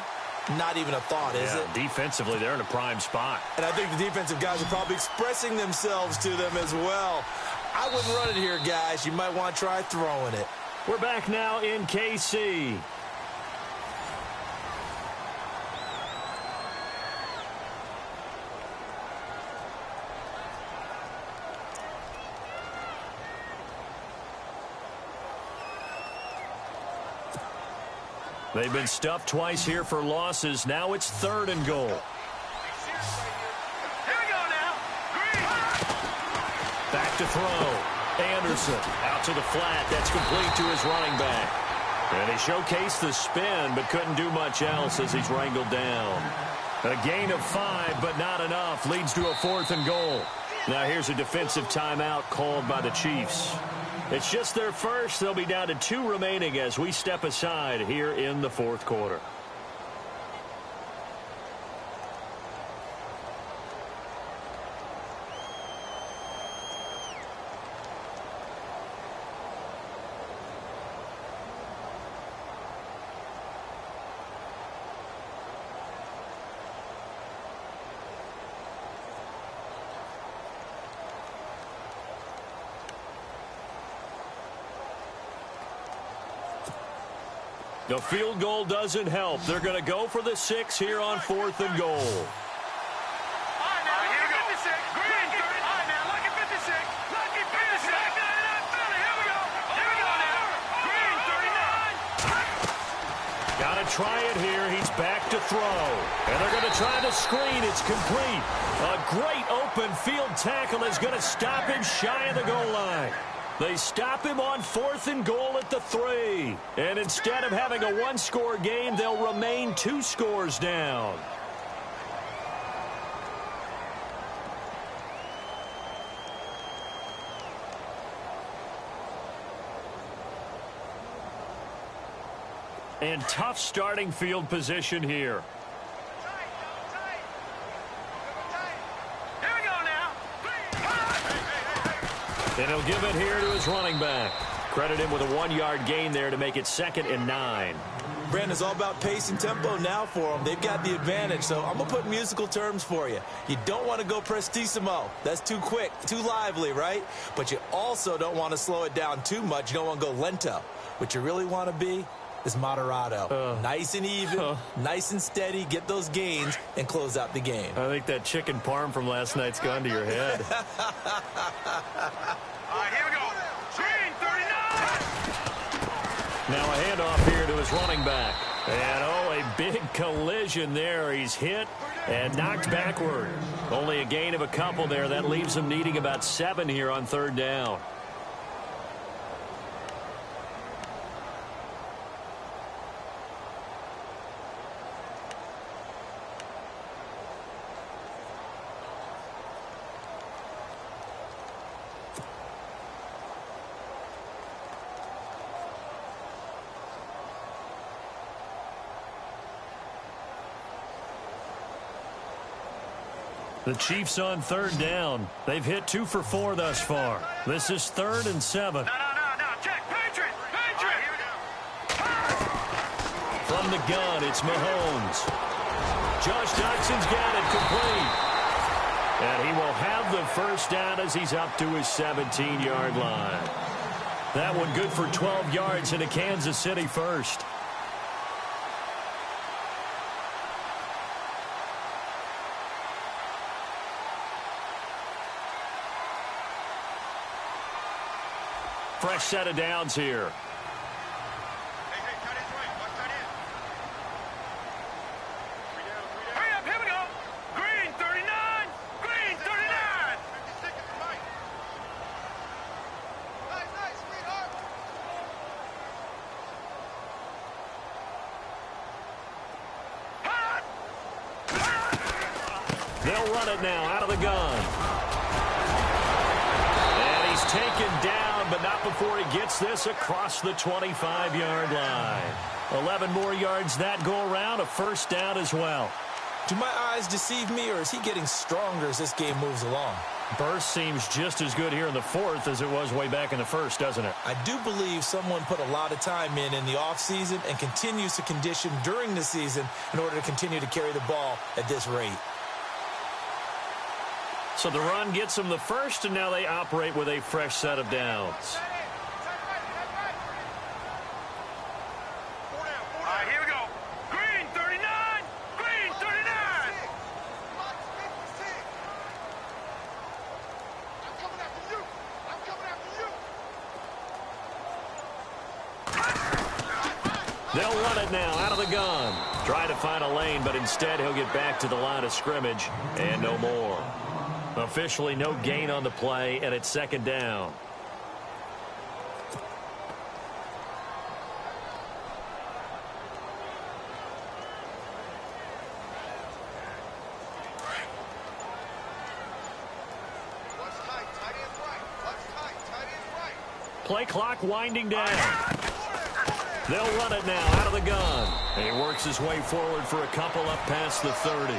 Speaker 4: Not even a thought, is it?
Speaker 3: Defensively, they're in a prime spot.
Speaker 4: And I think the defensive guys are probably expressing themselves to them as well. I wouldn't run it here, guys. You might want to try throwing it.
Speaker 3: We're back now in KC. They've been stuffed twice here for losses. Now it's 3rd and goal.
Speaker 5: Here we go now.
Speaker 3: Back to throw. Anderson out to the flat. That's complete to his running back. And he showcased the spin, but couldn't do much else as he's wrangled down. A gain of 5, but not enough. Leads to a 4th and goal. Now here's a defensive timeout called by the Chiefs. It's just their first. They'll be down to 2 remaining as we step aside here in the 4th quarter. The field goal doesn't help. They're going to go for the 6 here on 4th and goal.
Speaker 5: All right, now, look at 56. Green, 30. All right, now, look at 56. Lucky 56. Here we go. Here we go now. Green, 39.
Speaker 3: Got to try it here. He's back to throw. And they're going to try the screen. It's complete. A great open field tackle is going to stop him shy of the goal line. They stop him on 4th and goal at the 3. And instead of having a 1-score game, they'll remain 2 scores down. And tough starting field position here.
Speaker 5: Here we go now.
Speaker 3: And he'll give it here to his running back. Credit him with a 1-yard gain there to make it 2nd and 9.
Speaker 4: Brandon, it's all about pace and tempo now for them. They've got the advantage, so I'm going to put musical terms for you. You don't want to go prestissimo. That's too quick, too lively, right? But you also don't want to slow it down too much. You don't want to go lento. What you really want to be is moderato. Nice and even, nice and steady, get those gains, and close out the game.
Speaker 3: I think that chicken parm from last night's gone to your head.
Speaker 5: All right, here we go. Green, 39.
Speaker 3: Now a handoff here to his running back. And, a big collision there. He's hit and knocked backward. Only a gain of a couple there. That leaves him needing about 7 here on 3rd down. The Chiefs on 3rd down. They've hit 2 for 4 thus far. This is 3rd and 7.
Speaker 5: No. Check. Patriot.
Speaker 3: From the gun, it's Mahomes. Josh Doxson's got it complete. And he will have the first down as he's up to his 17-yard line. That one good for 12 yards into Kansas City first. Fresh set of downs here.
Speaker 5: Hurry up, here we go. Green 39. Green 39. Nice, sweetheart.
Speaker 3: They'll run it now out of the gun. And he's taken down, but not before he gets this across the 25-yard line. 11 more yards that go around, a first down as well.
Speaker 4: Do my eyes deceive me, or is he getting stronger as this game moves along?
Speaker 3: Burst seems just as good here in the fourth as it was way back in the first, doesn't it?
Speaker 4: I do believe someone put a lot of time in the offseason and continues to condition during the season in order to continue to carry the ball at this rate.
Speaker 3: So the run gets them the first, and now they operate with a fresh set of downs.
Speaker 5: All right, here we go. Green 39. Green 39. I'm coming after you.
Speaker 3: They'll run it now out of the gun. Try to find a lane, but instead he'll get back to the line of scrimmage and no more. Officially no gain on the play, and it's second down. Play clock winding down. They'll run it now out of the gun. And he works his way forward for a couple up past the 30.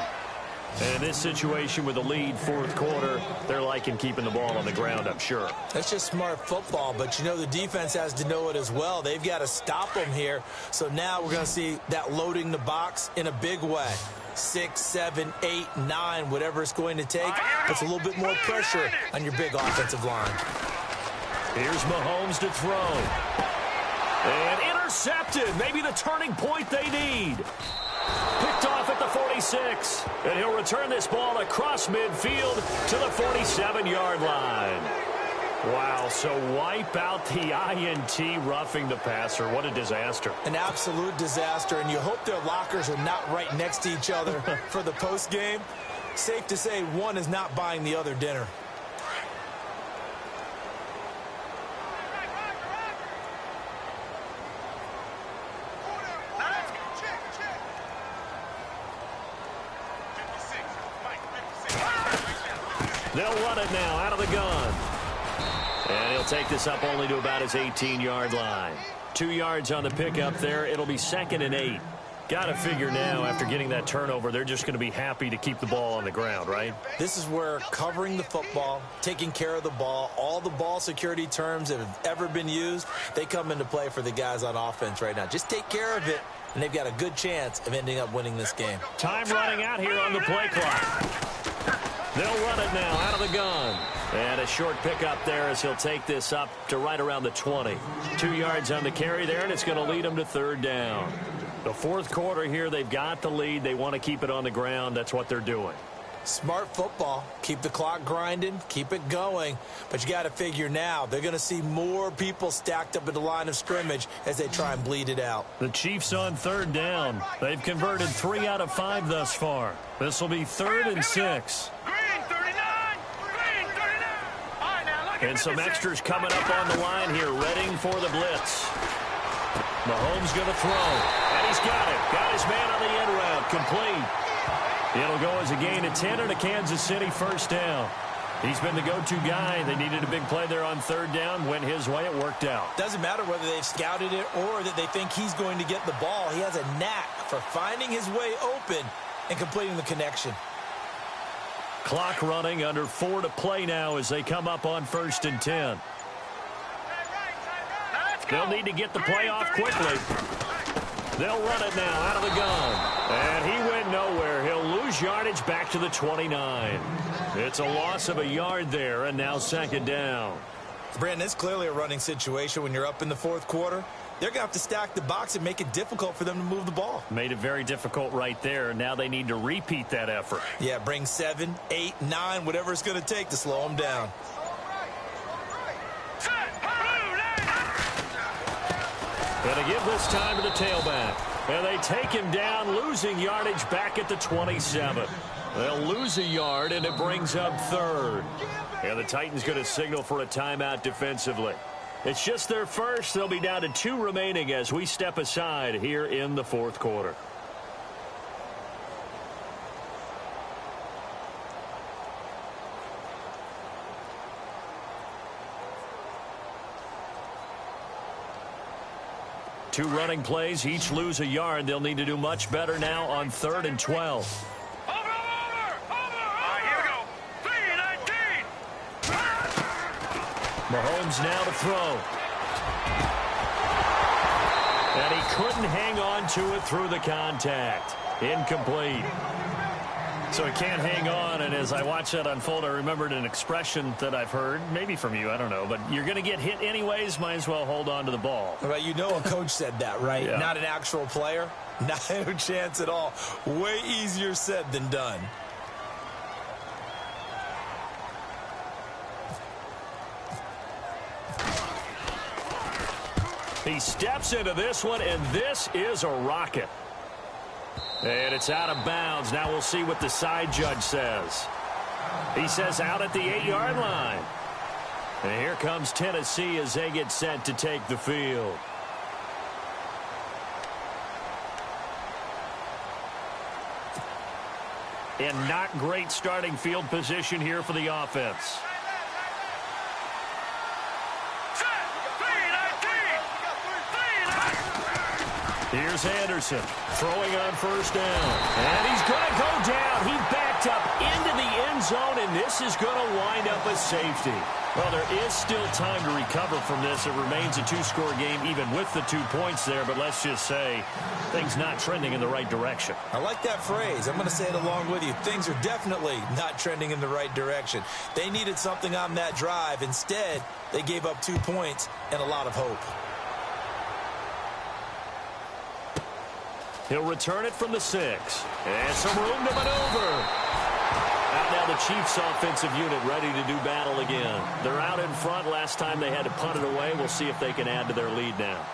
Speaker 3: And in this situation with the lead fourth quarter, they're liking keeping the ball on the ground, I'm sure.
Speaker 4: That's just smart football, but you know the defense has to know it as well. They've got to stop them here. So now we're going to see that loading the box in a big way. 6, 7, 8, 9, whatever it's going to take. Puts a little bit more pressure on your big offensive line.
Speaker 3: Here's Mahomes to throw. And intercepted. Maybe the turning point they need. Picked off at the 46. And he'll return this ball across midfield to the 47-yard line. Wow, so wipe out the INT, roughing the passer. What a disaster.
Speaker 4: An absolute disaster, and you hope their lockers are not right next to each other for the postgame. Safe to say one is not buying the other dinner.
Speaker 3: They'll run it now out of the gun. And he'll take this up only to about his 18-yard line. 2 yards on the pickup there. It'll be 2nd and 8. Got to figure now, after getting that turnover, they're just going to be happy to keep the ball on the ground, right?
Speaker 4: This is where covering the football, taking care of the ball, all the ball security terms that have ever been used, they come into play for the guys on offense right now. Just take care of it, and they've got a good chance of ending up winning this game.
Speaker 3: Time running out here on the play clock. They'll run it now out of the gun. And a short pickup there as he'll take this up to right around the 20. 2 yards on the carry there, and it's going to lead them to third down. The fourth quarter here, they've got the lead. They want to keep it on the ground. That's what they're doing.
Speaker 4: Smart football. Keep the clock grinding. Keep it going. But you got to figure now, they're going to see more people stacked up at the line of scrimmage as they try and bleed it out.
Speaker 3: The Chiefs on third down. They've converted 3 out of 5 thus far. This will be 3rd and 6. And some extras coming up on the line here, readying for the blitz. Mahomes going to throw, and he's got it. Got his man on the end route, complete. It'll go as a gain of 10 and a Kansas City first down. He's been the go-to guy. They needed a big play there on third down. Went his way. It worked out.
Speaker 4: Doesn't matter whether they've scouted it or that they think he's going to get the ball. He has a knack for finding his way open and completing the connection.
Speaker 3: Clock running, under 4 to play now as they come up on 1st and 10. They'll need to get the play off quickly. They'll run it now out of the gun. And he went nowhere. He'll lose his yardage back to the 29. It's a loss of a yard there, and now second down.
Speaker 4: Brandon, it's clearly a running situation when you're up in the fourth quarter. They're going to have to stack the box and make it difficult for them to move the ball.
Speaker 3: Made it very difficult right there. Now they need to repeat that effort.
Speaker 4: Yeah, bring 7, 8, 9, whatever it's going to take to slow them down.
Speaker 3: And they give this time to the tailback. And they take him down, losing yardage back at the 27. They'll lose a yard, and it brings up third. And the Titans going to signal for a timeout defensively. It's just their first. They'll be down to 2 remaining as we step aside here in the fourth quarter. Two running plays, each lose a yard. They'll need to do much better now on 3rd and 12. Mahomes now to throw. And he couldn't hang on to it through the contact. Incomplete. So he can't hang on, and as I watch that unfold, I remembered an expression that I've heard, maybe from you, I don't know, but you're going to get hit anyways, might as well hold on to the ball.
Speaker 4: Well, you know a coach said that, right?
Speaker 3: Yeah.
Speaker 4: Not an actual player. Not a chance at all. Way easier said than done.
Speaker 3: He steps into this one, and this is a rocket. And it's out of bounds. Now we'll see what the side judge says. He says out at the 8-yard line. And here comes Tennessee as they get set to take the field. And not great starting field position here for the offense. Here's Anderson throwing on first down. And he's going to go down. He backed up into the end zone, and this is going to wind up a safety. Well, there is still time to recover from this. It remains a 2-score game even with the 2 points there, but let's just say things not trending in the right direction.
Speaker 4: I like that phrase. I'm going to say it along with you. Things are definitely not trending in the right direction. They needed something on that drive. Instead, they gave up 2 points and a lot of hope.
Speaker 3: He'll return it from the 6. And some room to maneuver. Out now the Chiefs offensive unit ready to do battle again. They're out in front. Last time they had to punt it away. We'll see if they can add to their lead now.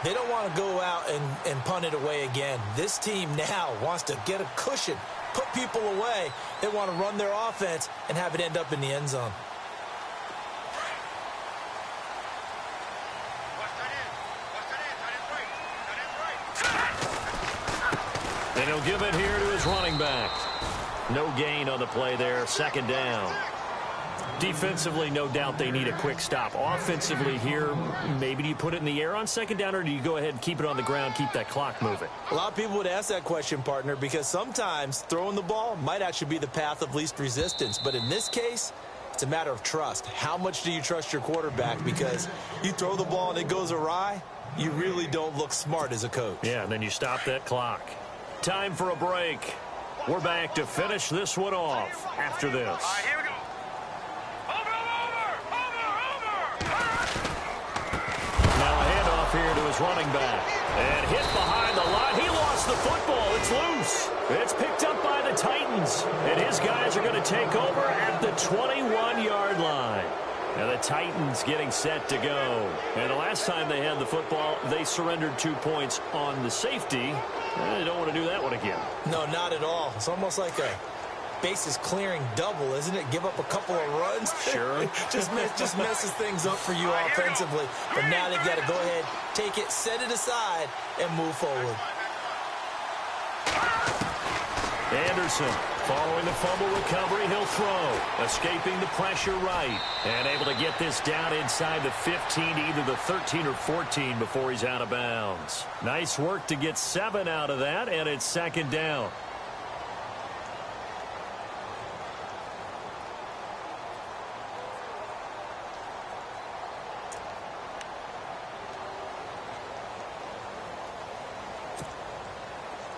Speaker 4: They don't want to go out and punt it away again. This team now wants to get a cushion, put people away. They want to run their offense and have it end up in the end zone.
Speaker 3: And he'll give it here to his running back. No gain on the play there. Second down. Defensively, no doubt they need a quick stop. Offensively here, maybe do you put it in the air on second down, or do you go ahead and keep it on the ground, keep that clock moving?
Speaker 4: A lot of people would ask that question, partner, because sometimes throwing the ball might actually be the path of least resistance. But in this case, it's a matter of trust. How much do you trust your quarterback? Because you throw the ball and it goes awry, you really don't look smart as a coach.
Speaker 3: Yeah, and then you stop that clock. Time for a break. We're back to finish this one off after this.
Speaker 5: All right, here we go.
Speaker 3: Now a handoff here to his running back. And hit behind the line. He lost the football. It's loose. It's picked up by the Titans. And his guys are going to take over at the 21-yard line. And the Titans getting set to go. And the last time they had the football, they surrendered 2 points on the safety. They don't want to do that one again.
Speaker 4: No, not at all. It's almost like a bases clearing double, isn't it? Give up a couple of runs.
Speaker 3: Sure.
Speaker 4: just messes things up for you offensively. But now they've got to go ahead, take it, set it aside, and move forward.
Speaker 3: Anderson following the fumble recovery, he'll throw. Escaping the pressure right. And able to get this down inside the 15, either the 13 or 14 before he's out of bounds. Nice work to get 7 out of that, and it's second down.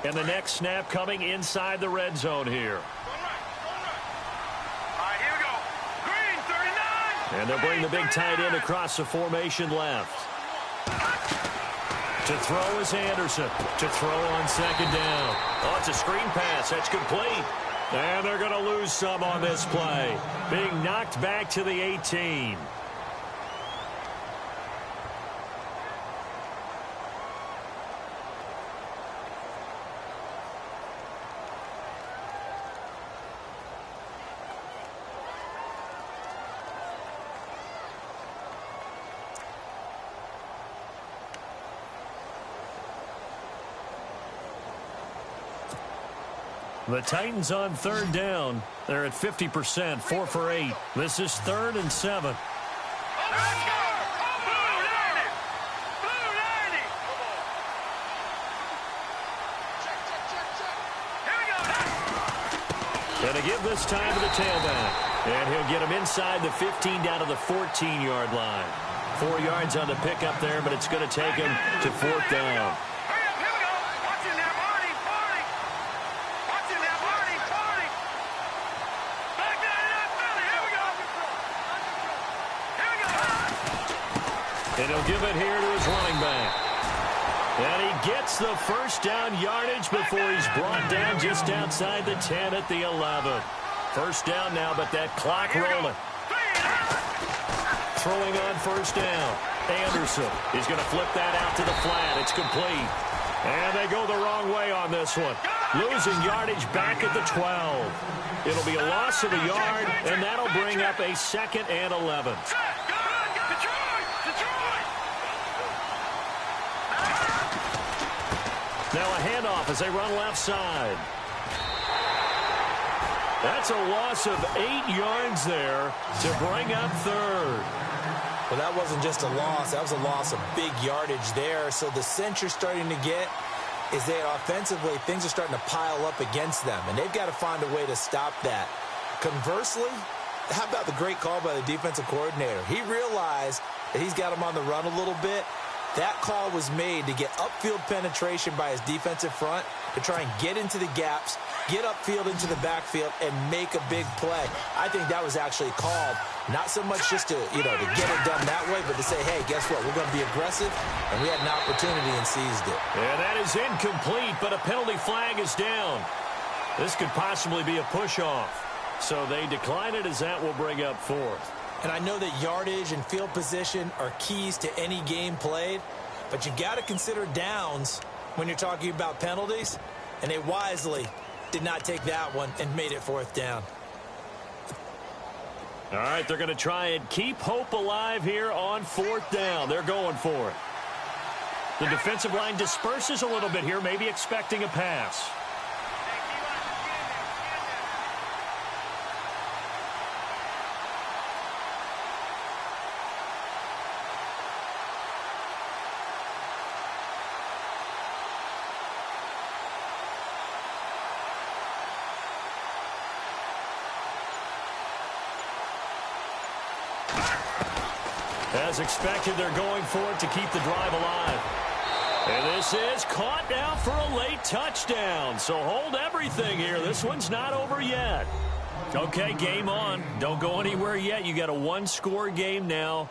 Speaker 3: And the next snap coming inside the red zone here. And they'll bring the big tight end across the formation left. To throw is Anderson. To throw on second down. Oh, it's a screen pass. That's complete. And they're going to lose some on this play. Being knocked back to the 18. The Titans on third down. They're at 50%, 4 for 8. This is 3rd and 7. And to give this time to the tailback. And he'll get him inside the 15 down to the 14-yard line. 4 yards on the pickup there, but it's going to take him to 4th down. And he'll give it here to his running back. And he gets the first down yardage before he's brought down just outside the 10 at the 11. First down now, but that clock rolling. Throwing on first down. Anderson is going to flip that out to the flat. It's complete. And they go the wrong way on this one. Losing yardage back at the 12. It'll be a loss of a yard, and that'll bring up a 2nd and 11. Now a handoff as they run left side. That's a loss of 8 yards there to bring up 3rd.
Speaker 4: Well, that wasn't just a loss. That was a loss of big yardage there. So the sense you're starting to get is that offensively things are starting to pile up against them, and they've got to find a way to stop that. Conversely, how about the great call by the defensive coordinator? He realized that he's got him on the run a little bit. That call was made to get upfield penetration by his defensive front to try and get into the gaps, get upfield into the backfield, and make a big play. I think that was actually called not so much just to, to get it done that way, but to say, hey, guess what? We're going to be aggressive, and we had an opportunity and seized it.
Speaker 3: And that is incomplete, but a penalty flag is down. This could possibly be a push-off. So they decline it as that will bring up 4th.
Speaker 4: And I know that yardage and field position are keys to any game played, but you got to consider downs when you're talking about penalties, and they wisely did not take that one and made it 4th down.
Speaker 3: All right, they're going to try and keep hope alive here on 4th down. They're going for it. The defensive line disperses a little bit here, maybe expecting a pass. As expected, they're going for it to keep the drive alive. And this is caught now for a late touchdown. So hold everything here. This one's not over yet. Okay, game on. Don't go anywhere yet. You got a 1-score game now.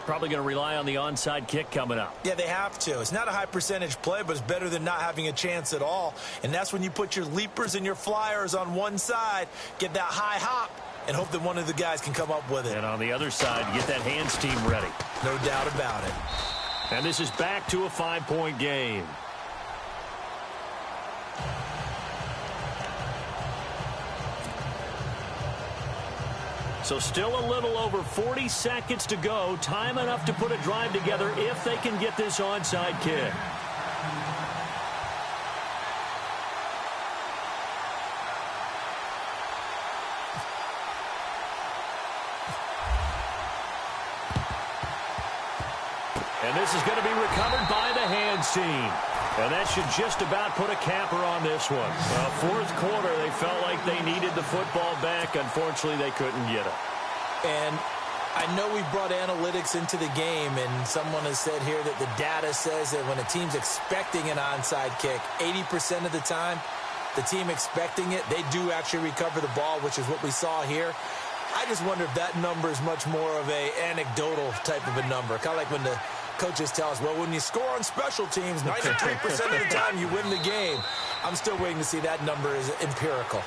Speaker 3: Probably going to rely on the onside kick coming up.
Speaker 4: Yeah, they have to. It's not a high percentage play, but it's better than not having a chance at all. And that's when you put your leapers and your flyers on one side, get that high hop, and hope that one of the guys can come up with it.
Speaker 3: And on the other side, get that hands team ready.
Speaker 4: No doubt about it.
Speaker 3: And this is back to a 5-point game. So still a little over 40 seconds to go. Time enough to put a drive together if they can get this onside kick. And this is going to be recovered by the hands team. And that should just about put a capper on this one. Fourth quarter, they felt like they needed the football back. Unfortunately, they couldn't get it.
Speaker 4: And I know we brought analytics into the game, and someone has said here that the data says that when a team's expecting an onside kick, 80% of the time, the team expecting it, they do actually recover the ball, which is what we saw here. I just wonder if that number is much more of a anecdotal type of a number. Kind of like when the coaches tell us, well, when you score on special teams, 93% of the time you win the game. I'm still waiting to see that number is empirical.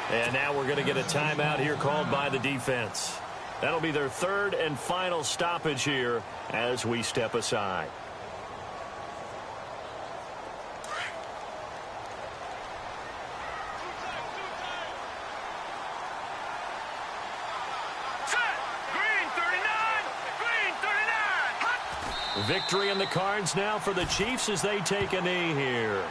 Speaker 3: And now we're going to get a timeout here called by the defense. That'll be their third and final stoppage here as we step aside. Victory in the cards now for the Chiefs as they take a knee here.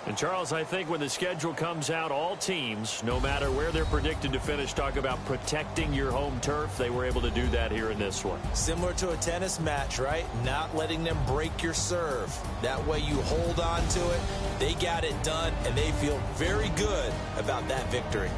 Speaker 3: And Charles, I think when the schedule comes out, all teams, no matter where they're predicted to finish, talk about protecting your home turf. They were able to do that here in this one.
Speaker 4: Similar to a tennis match, right? Not letting them break your serve. That way you hold on to it. They got it done, and they feel very good about that victory.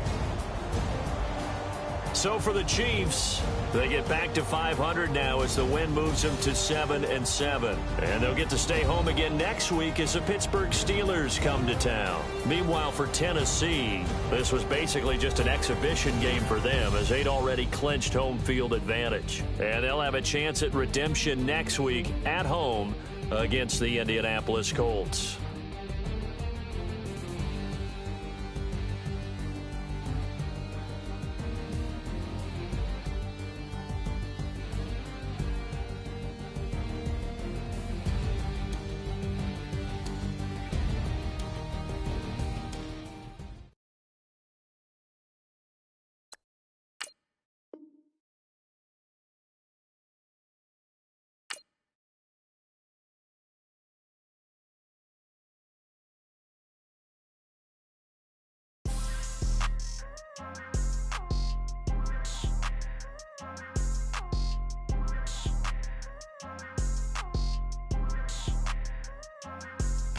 Speaker 3: So for the Chiefs, they get back to 500 now as the win moves them to 7-7. And they'll get to stay home again next week as the Pittsburgh Steelers come to town. Meanwhile, for Tennessee, this was basically just an exhibition game for them as they'd already clinched home field advantage. And they'll have a chance at redemption next week at home against the Indianapolis Colts.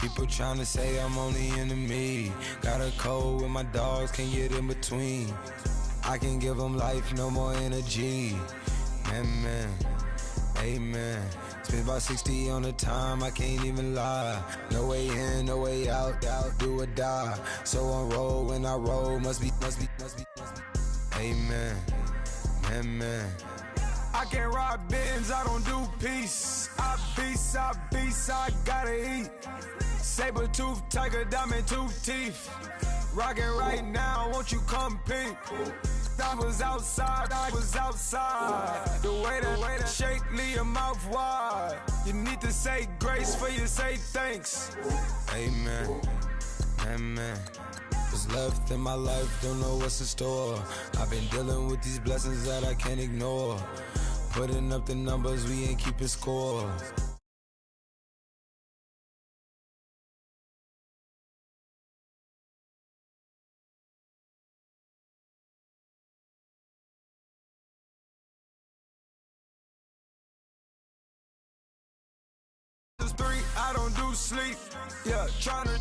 Speaker 6: People tryna say I'm on the enemy. Got a cold with my dogs, can't get in between. I can give them life, no more energy. Man, amen. Spent about 60 on the time, I can't even lie. No way in, no way out, do or die. So on roll, when I roll, must be. Amen, man. I can't ride Benz, I don't do peace. I beast, I gotta eat. Saber-tooth, tiger, diamond tooth teeth. Rockin' right now, won't you come peep? I was outside. The way that shake, leave your mouth wide. You need to say grace for you say thanks. Amen, amen. What's left in my life, don't know what's in store. I've been dealing with these blessings that I can't ignore. Putting up the numbers, we ain't keeping score. I don't do sleep, yeah, tryna